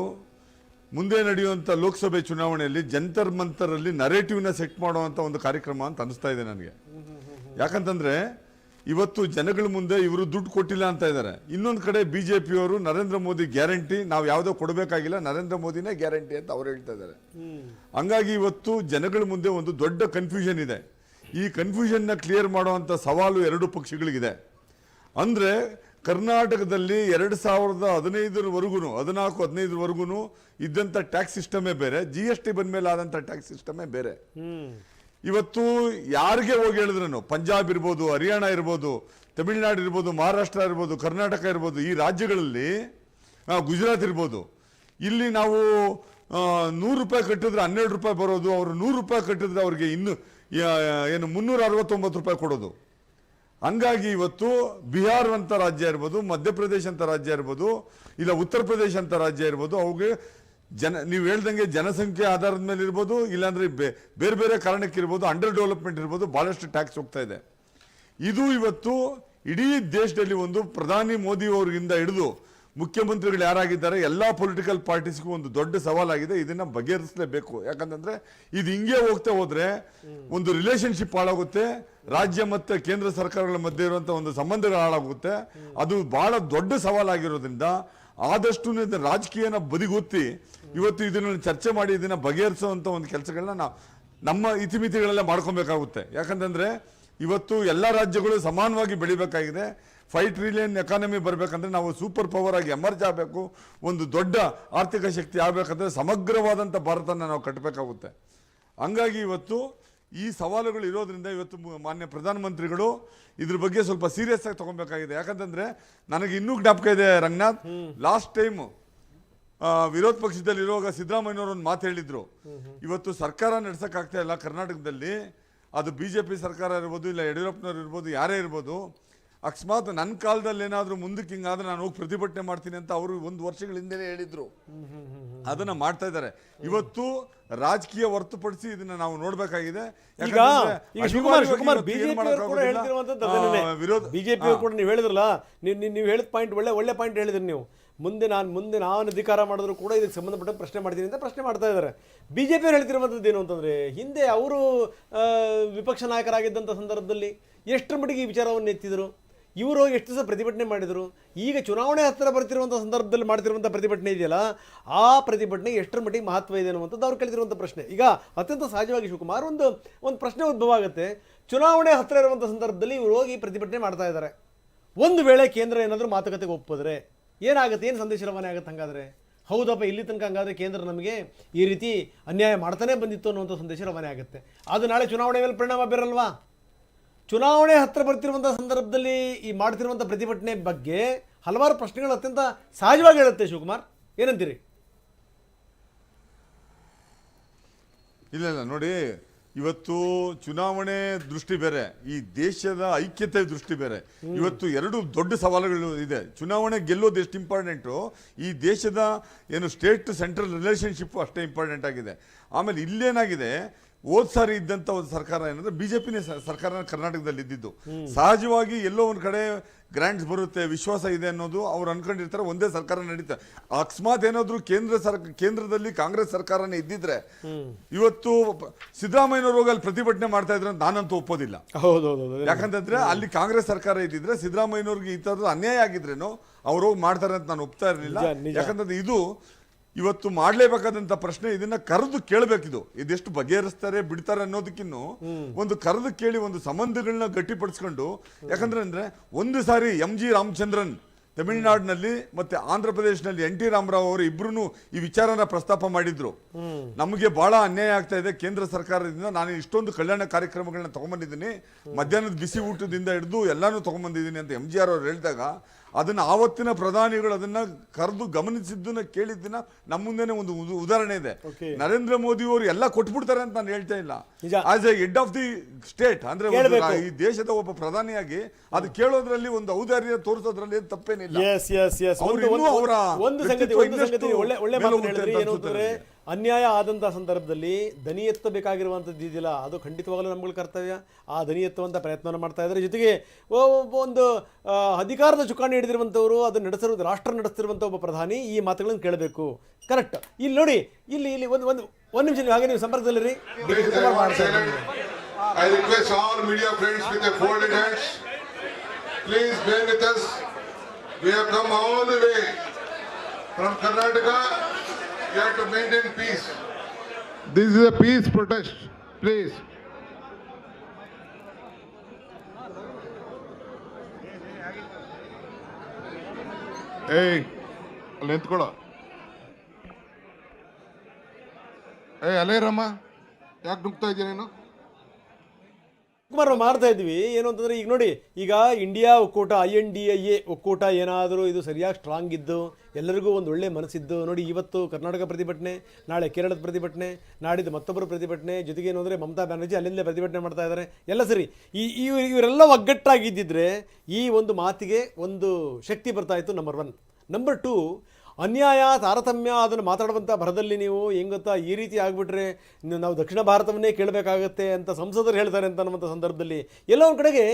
ಮುಂದೆ ನಡೆಯುವಂಥ ಲೋಕಸಭೆ ಚುನಾವಣೆಯಲ್ಲಿ ಜಂತರ್ ಮಂತರಲ್ಲಿ ನರೇಟಿವ್ನ ಸೆಟ್ ಮಾಡುವಂಥ ಒಂದು ಕಾರ್ಯಕ್ರಮ ಅಂತ ಅನಿಸ್ತಾ ಇದೆ ನನಗೆ. ಯಾಕಂತಂದರೆ ಇವತ್ತು ಜನಗಳ ಮುಂದೆ ಇವರು ದುಡ್ಡು ಕೊಟ್ಟಿಲ್ಲ ಅಂತ ಇದ್ದಾರೆ. ಇನ್ನೊಂದು ಕಡೆ BJPಯವರು ನರೇಂದ್ರ ಮೋದಿ ಗ್ಯಾರಂಟಿ, ನಾವು ಯಾವುದೋ ಕೊಡಬೇಕಾಗಿಲ್ಲ, ನರೇಂದ್ರ ಮೋದಿನೇ ಗ್ಯಾರಂಟಿ ಅಂತ ಅವ್ರು ಹೇಳ್ತಾ ಇದ್ದಾರೆ. ಹಂಗಾಗಿ ಇವತ್ತು ಜನಗಳ ಮುಂದೆ ಒಂದು ದೊಡ್ಡ ಕನ್ಫ್ಯೂಷನ್ ಇದೆ. ಈ ಕನ್ಫ್ಯೂಷನ್ನ ಕ್ಲಿಯರ್ ಮಾಡುವಂಥ ಸವಾಲು ಎರಡು ಪಕ್ಷಗಳಿಗಿದೆ. ಅಂದರೆ ಕರ್ನಾಟಕದಲ್ಲಿ 2015ವರೆಗೂ 14-15ವರೆಗೂ ಇದ್ದಂಥ ಟ್ಯಾಕ್ಸ್ ಸಿಸ್ಟಮೇ ಬೇರೆ, GST ಬಂದ ಮೇಲೆ ಆದಂಥ ಟ್ಯಾಕ್ಸ್ ಸಿಸ್ಟಮೇ ಬೇರೆ. ಇವತ್ತು ಯಾರಿಗೆ ಹೋಗಿ ಹೇಳಿದ್ರು, ಪಂಜಾಬ್ ಇರ್ಬೋದು, ಹರಿಯಾಣ ಇರ್ಬೋದು, ತಮಿಳುನಾಡು ಇರ್ಬೋದು, ಮಹಾರಾಷ್ಟ್ರ ಇರ್ಬೋದು, ಕರ್ನಾಟಕ ಇರ್ಬೋದು, ಈ ರಾಜ್ಯಗಳಲ್ಲಿ ಗುಜರಾತ್ ಇರ್ಬೋದು, ಇಲ್ಲಿ ನಾವು 100 ರೂಪಾಯಿ ಕಟ್ಟಿದ್ರೆ 12 ರೂಪಾಯಿ ಬರೋದು, ಅವರು 100 ರೂಪಾಯಿ ಕಟ್ಟಿದ್ರೆ ಅವ್ರಿಗೆ ಇನ್ನು ಏನು 369 ರೂಪಾಯಿ ಕೊಡೋದು. ಹಂಗಾಗಿ ಇವತ್ತು ಬಿಹಾರ್ ಅಂತ ರಾಜ್ಯ ಇರ್ಬೋದು, ಮಧ್ಯಪ್ರದೇಶ ಅಂತ ರಾಜ್ಯ ಇರ್ಬೋದು, ಇಲ್ಲ ಉತ್ತರ ಪ್ರದೇಶ ಅಂತ ರಾಜ್ಯ ಇರ್ಬೋದು, ಅವುಗೆ ನೀವು ಹೇಳ್ದಂಗೆ ಜನಸಂಖ್ಯೆ ಆಧಾರದ ಮೇಲೆ ಇರ್ಬೋದು, ಇಲ್ಲಾಂದ್ರೆ ಬೇರೆ ಬೇರೆ ಕಾರಣಕ್ಕಿರ್ಬೋದು, ಅಂಡರ್ ಡೆವಲಪ್ಮೆಂಟ್ ಇರ್ಬೋದು, ಭಾಳಷ್ಟು ಟ್ಯಾಕ್ಸ್ ಹೋಗ್ತಾ ಇದೆ. ಇದು ಇವತ್ತು ಇಡೀ ದೇಶದಲ್ಲಿ ಒಂದು ಪ್ರಧಾನಿ ಮೋದಿ ಅವರಿಂದ ಹಿಡಿದು ಮುಖ್ಯಮಂತ್ರಿಗಳು ಯಾರಾಗಿದ್ದಾರೆ ಎಲ್ಲ ಪೊಲಿಟಿಕಲ್ ಪಾರ್ಟೀಸ್ಗೂ ಒಂದು ದೊಡ್ಡ ಸವಾಲಾಗಿದೆ. ಇದನ್ನ ಬಗೆಹರಿಸಲೇಬೇಕು. ಯಾಕಂತಂದ್ರೆ ಇದು ಹಿಂಗೆ ಹೋಗ್ತಾ ಹೋದ್ರೆ ಒಂದು ರಿಲೇಶನ್ಶಿಪ್ ಹಾಳಾಗುತ್ತೆ, ರಾಜ್ಯ ಮತ್ತೆ ಕೇಂದ್ರ ಸರ್ಕಾರಗಳ ಮಧ್ಯೆ ಇರುವಂತಹ ಒಂದು ಸಂಬಂಧಗಳು ಹಾಳಾಗುತ್ತೆ. ಅದು ಬಹಳ ದೊಡ್ಡ ಸವಾಲಾಗಿರೋದ್ರಿಂದ ಆದಷ್ಟು ರಾಜಕೀಯನ ಬದಿಗೊತ್ತಿ ಇವತ್ತು ಇದನ್ನ ಚರ್ಚೆ ಮಾಡಿ ಇದನ್ನ ಬಗೆಹರಿಸುವಂತ ಒಂದು ಕೆಲಸಗಳನ್ನ ನಾವು ನಮ್ಮ ಇತಿಮಿತಿಗಳೆಲ್ಲ ಮಾಡ್ಕೊಬೇಕಾಗುತ್ತೆ. ಯಾಕಂತಂದ್ರೆ ಇವತ್ತು ಎಲ್ಲ ರಾಜ್ಯಗಳು ಸಮಾನವಾಗಿ ಬೆಳಿಬೇಕಾಗಿದೆ. 5 ಟ್ರಿಲಿಯನ್ ಎಕಾನಮಿ ಬರಬೇಕಂದ್ರೆ ನಾವು ಸೂಪರ್ ಪವರ್ ಆಗಿ ಎಮರ್ಜ್ ಆಗಬೇಕು. ಒಂದು ದೊಡ್ಡ ಆರ್ಥಿಕ ಶಕ್ತಿ ಆಗಬೇಕಂದ್ರೆ ಸಮಗ್ರವಾದಂಥ ಭಾರತನ ನಾವು ಕಟ್ಟಬೇಕಾಗುತ್ತೆ. ಹಂಗಾಗಿ ಇವತ್ತು ಈ ಸವಾಲುಗಳು ಇರೋದ್ರಿಂದ ಇವತ್ತು ಮಾನ್ಯ ಪ್ರಧಾನಮಂತ್ರಿಗಳು ಇದ್ರ ಬಗ್ಗೆ ಸ್ವಲ್ಪ ಸೀರಿಯಸ್ ಆಗಿ ತಗೊಬೇಕಾಗಿದೆ. ಯಾಕಂತಂದ್ರೆ ನನಗೆ ಇನ್ನೂ ಜ್ಞಾಪಕ ಇದೆ ರಂಗನಾಥ್, ಲಾಸ್ಟ್ ಟೈಮ್ ವಿರೋಧ ಪಕ್ಷದಲ್ಲಿರುವಾಗ ಸಿದ್ದರಾಮಯ್ಯನವರು ಒಂದು ಮಾತು ಹೇಳಿದ್ರು, ಇವತ್ತು ಸರ್ಕಾರ ನಡೆಸಕ್ ಆಗ್ತಾ ಇಲ್ಲ ಕರ್ನಾಟಕದಲ್ಲಿ, ಅದು ಬಿಜೆಪಿ ಸರ್ಕಾರ ಇರ್ಬೋದು ಇಲ್ಲ ಯಡಿಯೂರಪ್ಪನವ್ರು ಇರ್ಬೋದು ಯಾರೇ ಇರ್ಬೋದು, ಅಕಸ್ಮಾತ್ ನನ್ನ ಕಾಲದಲ್ಲಿ ಏನಾದರೂ ಮುಂದಕ್ಕೆ ಹಿಂಗಾದ್ರೆ ನಾನು ಹೋಗಿ ಪ್ರತಿಭಟನೆ ಮಾಡ್ತೀನಿ ಅಂತ ಅವರು 1 ವರ್ಷಗಳ ಹಿಂದೆನೇ ಹೇಳಿದ್ರು. ಅದನ್ನ ಮಾಡ್ತಾ ಇದ್ದಾರೆ. ಇವತ್ತು ರಾಜಕೀಯ ಹೊರತುಪಡಿಸಿ ಇದನ್ನ ನಾವು ನೋಡ್ಬೇಕಾಗಿದೆ. ಈಗ ಶಿವಕುಮಾರ್ ಬಿಜೆಪಿ ಕೂಡ ನೀವು ಹೇಳಿದ್ರಲ್ಲ, ನೀವು ಹೇಳಿದ ಪಾಯಿಂಟ್ ಒಳ್ಳೆ ಪಾಯಿಂಟ್ ಹೇಳಿದ್ರಿ ನೀವು. ಮುಂದೆ ನಾನು ಅಧಿಕಾರ ಮಾಡಿದ್ರು ಕೂಡ ಇದಕ್ಕೆ ಸಂಬಂಧಪಟ್ಟ ಪ್ರಶ್ನೆ ಮಾಡ್ತೀನಿ ಅಂತ ಪ್ರಶ್ನೆ ಮಾಡ್ತಾ ಇದ್ದಾರೆ. ಬಿಜೆಪಿ ಹೇಳ್ತಿರುವಂಥದ್ದು ಏನು ಅಂತಂದ್ರೆ, ಹಿಂದೆ ಅವರು ವಿಪಕ್ಷ ನಾಯಕರಾಗಿದ್ದಂಥ ಸಂದರ್ಭದಲ್ಲಿ ಎಷ್ಟರ ಮಟ್ಟಿಗೆ ಈ ವಿಚಾರವನ್ನು ಎತ್ತಿದ್ರು, ಇವರು ಎಷ್ಟು ದಿವಸ ಪ್ರತಿಭಟನೆ ಮಾಡಿದರು. ಈಗ ಚುನಾವಣೆ ಹತ್ತಿರ ಬರ್ತಿರುವಂಥ ಸಂದರ್ಭದಲ್ಲಿ ಮಾಡ್ತಿರುವಂಥ ಪ್ರತಿಭಟನೆ ಇದೆಯಲ್ಲ, ಆ ಪ್ರತಿಭಟನೆ ಎಷ್ಟರ ಮಟ್ಟಿಗೆ ಮಹತ್ವ ಇದೆ ಅನ್ನುವಂಥದ್ದು ಅವ್ರು ಕೇಳ್ತಿರುವಂಥ ಪ್ರಶ್ನೆ. ಈಗ ಅತ್ಯಂತ ಸಹಜವಾಗಿ ಶಿವಕುಮಾರ್ ಒಂದು ಪ್ರಶ್ನೆ ಉದ್ಭವ ಆಗುತ್ತೆ. ಚುನಾವಣೆ ಹತ್ತಿರ ಇರುವಂಥ ಸಂದರ್ಭದಲ್ಲಿ ಇವರು ಹೋಗಿ ಪ್ರತಿಭಟನೆ ಮಾಡ್ತಾ ಇದ್ದಾರೆ. ಒಂದು ವೇಳೆ ಕೇಂದ್ರ ಏನಾದರೂ ಮಾತುಕತೆಗೆ ಒಪ್ಪಿದ್ರೆ ಏನಾಗುತ್ತೆ, ಏನು ಸಂದೇಶ ರವಾನೆ ಆಗುತ್ತೆ? ಹಂಗಾದ್ರೆ ಹೌದಪ್ಪ, ಇಲ್ಲಿ ತನಕ ಹಂಗಾದ್ರೆ ಕೇಂದ್ರ ನಮಗೆ ಈ ರೀತಿ ಅನ್ಯಾಯ ಮಾಡ್ತಾನೆ ಬಂದಿತ್ತು ಅನ್ನುವಂಥ ಸಂದೇಶ ರವಾನೆ ಆಗುತ್ತೆ. ಅದು ನಾಳೆ ಚುನಾವಣೆ ಮೇಲೆ ಪರಿಣಾಮ ಬೀರಲ್ವಾ? ಚುನಾವಣೆ ಹತ್ತಿರ ಬರ್ತಿರುವಂಥ ಸಂದರ್ಭದಲ್ಲಿ ಈ ಮಾಡ್ತಿರುವಂಥ ಪ್ರತಿಭಟನೆ ಬಗ್ಗೆ ಹಲವಾರು ಪ್ರಶ್ನೆಗಳು ಅತ್ಯಂತ ಸಹಜವಾಗಿ ಹೇಳುತ್ತೆ. ಶಿವಕುಮಾರ್, ಏನಂತೀರಿ? ಇಲ್ಲ ನೋಡಿ, ಇವತ್ತು ಚುನಾವಣೆ ದೃಷ್ಟಿ ಬೇರೆ, ಈ ದೇಶದ ಐಕ್ಯತೆ ದೃಷ್ಟಿ ಬೇರೆ. ಇವತ್ತು 2 ದೊಡ್ಡ ಸವಾಲುಗಳು ಇದೆ. ಚುನಾವಣೆ ಗೆಲ್ಲೋದು ಎಷ್ಟು ಇಂಪಾರ್ಟೆಂಟು, ಈ ದೇಶದ ಏನು ಸ್ಟೇಟ್ ಸೆಂಟ್ರಲ್ ರಿಲೇಶನ್ಶಿಪ್ ಅಷ್ಟೇ ಇಂಪಾರ್ಟೆಂಟ್ ಆಗಿದೆ. ಆಮೇಲೆ ಇಲ್ಲೇನಾಗಿದೆ, ಹೋದ್ ಸಾರಿ ಇದ್ದಂತ ಒಂದು ಸರ್ಕಾರ ಏನಂದ್ರೆ ಬಿಜೆಪಿನೇ ಸರ್ಕಾರ ಕರ್ನಾಟಕದಲ್ಲಿ ಇದ್ದಿದ್ದು. ಸಹಜವಾಗಿ ಎಲ್ಲೋ ಒಂದ್ ಕಡೆ ಗ್ರಾಂಟ್ಸ್ ಬರುತ್ತೆ, ವಿಶ್ವಾಸ ಇದೆ ಅನ್ನೋದು ಅವ್ರು ಅನ್ಕೊಂಡಿರ್ತಾರೆ, ಒಂದೇ ಸರ್ಕಾರ ನಡೀತಾರೆ. ಅಕಸ್ಮಾತ್ ಏನಾದ್ರು ಕೇಂದ್ರದಲ್ಲಿ ಕಾಂಗ್ರೆಸ್ ಸರ್ಕಾರನೇ ಇದ್ದಿದ್ರೆ ಇವತ್ತು ಸಿದ್ದರಾಮಯ್ಯನವರು ಹೋಗಿ ಅಲ್ಲಿ ಪ್ರತಿಭಟನೆ ಮಾಡ್ತಾ ಇದ್ರೆ ನಾನಂತೂ ಒಪ್ಪೋದಿಲ್ಲ. ಯಾಕಂತಂದ್ರೆ ಅಲ್ಲಿ ಕಾಂಗ್ರೆಸ್ ಸರ್ಕಾರ ಇದ್ದಿದ್ರೆ ಸಿದ್ದರಾಮಯ್ಯನವ್ರಿಗೆ ಈ ತರದ ಅನ್ಯಾಯ ಆಗಿದ್ರೇನು ಅವ್ರು ಹೋಗಿ ಮಾಡ್ತಾರೆ ಅಂತ ನಾನು ಒಪ್ತಾ ಇರಲಿಲ್ಲ. ಯಾಕಂತಂದ್ರೆ ಇದು ಇವತ್ತು ಮಾಡಲೇಬೇಕಾದಂತ ಪ್ರಶ್ನೆ. ಇದನ್ನ ಕರೆದು ಕೇಳಬೇಕಿದು, ಇದೆಷ್ಟು ಬಗೆಹರಿಸ್ತಾರೆ ಬಿಡ್ತಾರೆ ಅನ್ನೋದಕ್ಕಿನ್ನು ಒಂದು ಕರೆದು ಕೇಳಿ ಒಂದು ಸಂಬಂಧಗಳನ್ನ ಗಟ್ಟಿಪಡಿಸ್ಕೊಂಡು. ಯಾಕಂದ್ರೆ ಒಂದು ಸಾರಿ MG ರಾಮಚಂದ್ರನ್ ತಮಿಳುನಾಡಿನಲ್ಲಿ ಮತ್ತೆ ಆಂಧ್ರ ಪ್ರದೇಶನಲ್ಲಿ NT ರಾಮರಾವ್ ಅವರು ಇಬ್ರು ಈ ವಿಚಾರನ ಪ್ರಸ್ತಾಪ ಮಾಡಿದ್ರು. ನಮಗೆ ಬಹಳ ಅನ್ಯಾಯ ಆಗ್ತಾ ಇದೆ ಕೇಂದ್ರ ಸರ್ಕಾರದಿಂದ, ನಾನು ಇಷ್ಟೊಂದು ಕಲ್ಯಾಣ ಕಾರ್ಯಕ್ರಮಗಳನ್ನ ತಗೊಂಡ್ಬಂದಿದ್ದೀನಿ, ಮಧ್ಯಾಹ್ನದ ಬಿಸಿ ಊಟದಿಂದ ಹಿಡಿದು ಎಲ್ಲಾನು ತಗೊಂಡ್ಬಂದಿದ್ದೀನಿ ಅಂತ MGR ಅವರು ಹೇಳಿದಾಗ ಅದನ್ನ ಆವತ್ತಿನ ಪ್ರಧಾನಿಗಳು ಅದನ್ನ ಕರೆದು ಗಮನಿಸಿದ್ದನ್ನ ಕೇಳಿದ್ದನ್ನ ನಮ್ಮ ಮುಂದೆನೆ ಒಂದು ಉದಾಹರಣೆ ಇದೆ. ನರೇಂದ್ರ ಮೋದಿ ಅವರು ಎಲ್ಲ ಕೊಟ್ಬಿಡ್ತಾರೆ ಅಂತ ನಾನು ಹೇಳ್ತಾ ಇಲ್ಲ. As A head of the state ಅಂದ್ರೆ ಈ ದೇಶದ ಒಬ್ಬ ಪ್ರಧಾನಿಯಾಗಿ ಅದು ಕೇಳೋದ್ರಲ್ಲಿ ಒಂದು ಔದಾರ್ಯ ತೋರಿಸೋದ್ರಲ್ಲಿ ಏನು ತಪ್ಪೇನಿಲ್ಲ. ಅನ್ಯಾಯ ಆದಂಥ ಸಂದರ್ಭದಲ್ಲಿ ದನಿ ಎತ್ತಬೇಕಾಗಿರುವಂಥದ್ದು ಇದೆಯಲ್ಲ, ಅದು ಖಂಡಿತವಾಗಲೂ ನಮ್ಗಳ ಕರ್ತವ್ಯ. ಆ ದನಿ ಎತ್ತುವಂಥ ಪ್ರಯತ್ನವನ್ನು ಮಾಡ್ತಾ ಇದ್ದಾರೆ. ಜೊತೆಗೆ ಒಂದು ಅಧಿಕಾರದ ಚುಕ್ಕಾಣಿ ಹಿಡಿದಿರುವಂಥವರು, ಅದನ್ನು ನಡೆಸಿರುವುದು ರಾಷ್ಟ್ರ ನಡೆಸ್ತಿರುವಂಥ ಒಬ್ಬ ಪ್ರಧಾನಿ ಈ ಮಾತುಗಳನ್ನು ಕೇಳಬೇಕು. ಕರೆಕ್ಟ್. ಇಲ್ಲಿ ನೋಡಿ, ಇಲ್ಲಿ ಒಂದು ನಿಮಿಷ ನೀವು ಹಾಗೆ ನೀವು ಸಂಪರ್ಕದಲ್ಲಿರಿ. I request all media friends with their folded hands, please bear with us. We have come all the way from Karnataka. You have to maintain peace. This is a peace protest, please. Hey, ಅಲ್ಲಿ ನಿಂತ್ಕೊಳ್ಳೋ. ಅಲೇ ರಾಮ, ಯಾಕೆ ನುಗ್ತಾ ಇದೀಯ ನೀನು? ಕುಮಾರ್, ನಾವು ಮಾಡ್ತಾ ಇದ್ವಿ ಏನು ಅಂತಂದರೆ, ಈಗ ನೋಡಿ, ಈಗ ಇಂಡಿಯಾ ಒಕ್ಕೂಟ INDIA ಒಕ್ಕೂಟ ಏನಾದರೂ ಇದು ಸರಿಯಾಗಿ ಸ್ಟ್ರಾಂಗ್ ಇದ್ದು ಎಲ್ಲರಿಗೂ ಒಂದು ಒಳ್ಳೆ ಮನಸ್ಸಿದ್ದು ನೋಡಿ, ಇವತ್ತು ಕರ್ನಾಟಕ ಪ್ರತಿಭಟನೆ, ನಾಳೆ ಕೇರಳದ ಪ್ರತಿಭಟನೆ, ನಾಡಿದ್ದು ಮತ್ತೊಬ್ಬರು ಪ್ರತಿಭಟನೆ, ಜೊತೆಗೆ ಏನು ಅಂದರೆ ಮಮತಾ ಬ್ಯಾನರ್ಜಿ ಅಲ್ಲಿಂದಲೇ ಪ್ರತಿಭಟನೆ ಮಾಡ್ತಾ ಇದ್ದಾರೆ, ಎಲ್ಲ ಸರಿ. ಇವರೆಲ್ಲ ಒಗ್ಗಟ್ಟಾಗಿದ್ದಿದ್ರೆ ಈ ಒಂದು ಮಾತಿಗೆ ಒಂದು ಶಕ್ತಿ ಬರ್ತಾ ಇತ್ತು. ನಂಬರ್ 1. ನಂಬರ್ 2, ಅನ್ಯಾಯ ತಾರತಮ್ಯ ಅದನ್ನು ಮಾತಾಡುವಂಥ ಭರದಲ್ಲಿ ನೀವು ಹೆಂಗೆ ಗೊತ್ತಾ, ಈ ರೀತಿ ಆಗಿಬಿಟ್ರೆ ನಾವು ದಕ್ಷಿಣ ಭಾರತವನ್ನೇ ಕೇಳಬೇಕಾಗತ್ತೆ ಅಂತ ಸಂಸದರು ಹೇಳ್ತಾರೆ ಅಂತ ಅನ್ನುವಂಥ ಸಂದರ್ಭದಲ್ಲಿ ಎಲ್ಲ ಒಂದು ಕಡೆಗೆ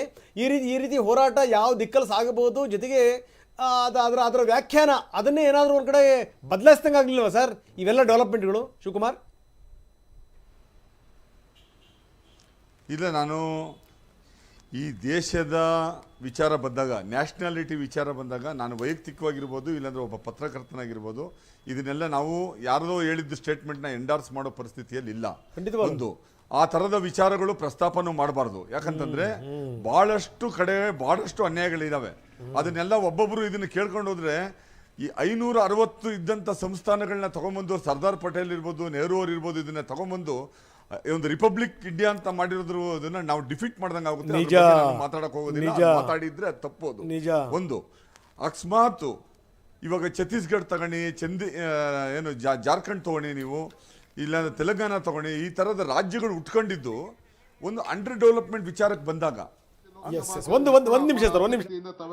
ಈ ರೀತಿ ಹೋರಾಟ ಯಾವ ದಿಕ್ಕಲ್ಲಿ ಸಾಗಬಹುದು, ಜೊತೆಗೆ ಅದರ ವ್ಯಾಖ್ಯಾನ ಅದನ್ನೇ ಏನಾದರೂ ಒಂದು ಕಡೆ ಬದಲಾಯಿಸ್ದಂಗೆ ಆಗಲಿಲ್ವಾ ಸರ್ ಇವೆಲ್ಲ ಡೆವಲಪ್ಮೆಂಟ್ಗಳು ಶಿವಕುಮಾರ್? ಇಲ್ಲ, ನಾನು ಈ ದೇಶದ ವಿಚಾರ ಬಂದಾಗ, ನ್ಯಾಷನಾಲಿಟಿ ವಿಚಾರ ಬಂದಾಗ, ನಾನು ವೈಯಕ್ತಿಕವಾಗಿರ್ಬೋದು ಇಲ್ಲಾಂದರೆ ಒಬ್ಬ ಪತ್ರಕರ್ತನಾಗಿರ್ಬೋದು, ಇದನ್ನೆಲ್ಲ ನಾವು ಯಾರದೋ ಹೇಳಿದ್ದು ಸ್ಟೇಟ್ಮೆಂಟ್ನ ಎಂಡಾರ್ಸ್ ಮಾಡೋ ಪರಿಸ್ಥಿತಿಯಲ್ಲಿ ಇಲ್ಲ. ಒಂದು ಆ ಥರದ ವಿಚಾರಗಳು ಪ್ರಸ್ತಾಪನೂ ಮಾಡಬಾರ್ದು. ಯಾಕಂತಂದ್ರೆ ಬಹಳಷ್ಟು ಅನ್ಯಾಯಗಳಿದಾವೆ. ಅದನ್ನೆಲ್ಲ ಒಬ್ಬೊಬ್ಬರು ಇದನ್ನು ಕೇಳ್ಕೊಂಡು ಹೋದ್ರೆ ಈ 560 ಇದ್ದಂಥ ಸಂಸ್ಥಾನಗಳನ್ನ ತಗೊಂಬಂದು ಸರ್ದಾರ್ ಪಟೇಲ್ ಇರ್ಬೋದು, ನೆಹರು ಅವ್ರು ಇರ್ಬೋದು, ಇದನ್ನ ತಗೊಂಬಂದು ಒಂದು ರಿಪಬ್ಲಿಕ್ ಇಂಡಿಯಾ ಅಂತ ಮಾಡಿರೋದನ್ನ ನಾವು ಡಿಫೀಟ್ ಮಾಡ್ದಂಗೆ ಆಗುತ್ತೆ. ಮಾತಾಡಕ್ ಹೋಗೋದಿಲ್ಲ, ಮಾತಾಡಿದ್ರೆ ಅದು ತಪ್ಪೋದು. ಒಂದು ಅಕಸ್ಮಾತ್ ಇವಾಗ ಛತ್ತೀಸ್ಗಢ ತಗೊಳ್ಳಿ, ಜಾರ್ಖಂಡ್ ತಗೊಳ್ಳಿ, ನೀವು ಇಲ್ಲ ತೆಲಂಗಾಣ ತಗೊಳ್ಳಿ, ಈ ತರದ ರಾಜ್ಯಗಳು ಉಟ್ಕೊಂಡಿದ್ದು ಒಂದು ಅಂಡರ್ ಡೆವಲಪ್ಮೆಂಟ್ ವಿಚಾರಕ್ಕೆ ಬಂದಾಗ ಒಂದು ನಿಮಿಷ ಸರ್, ಒಂದು ನಿಮಿಷ.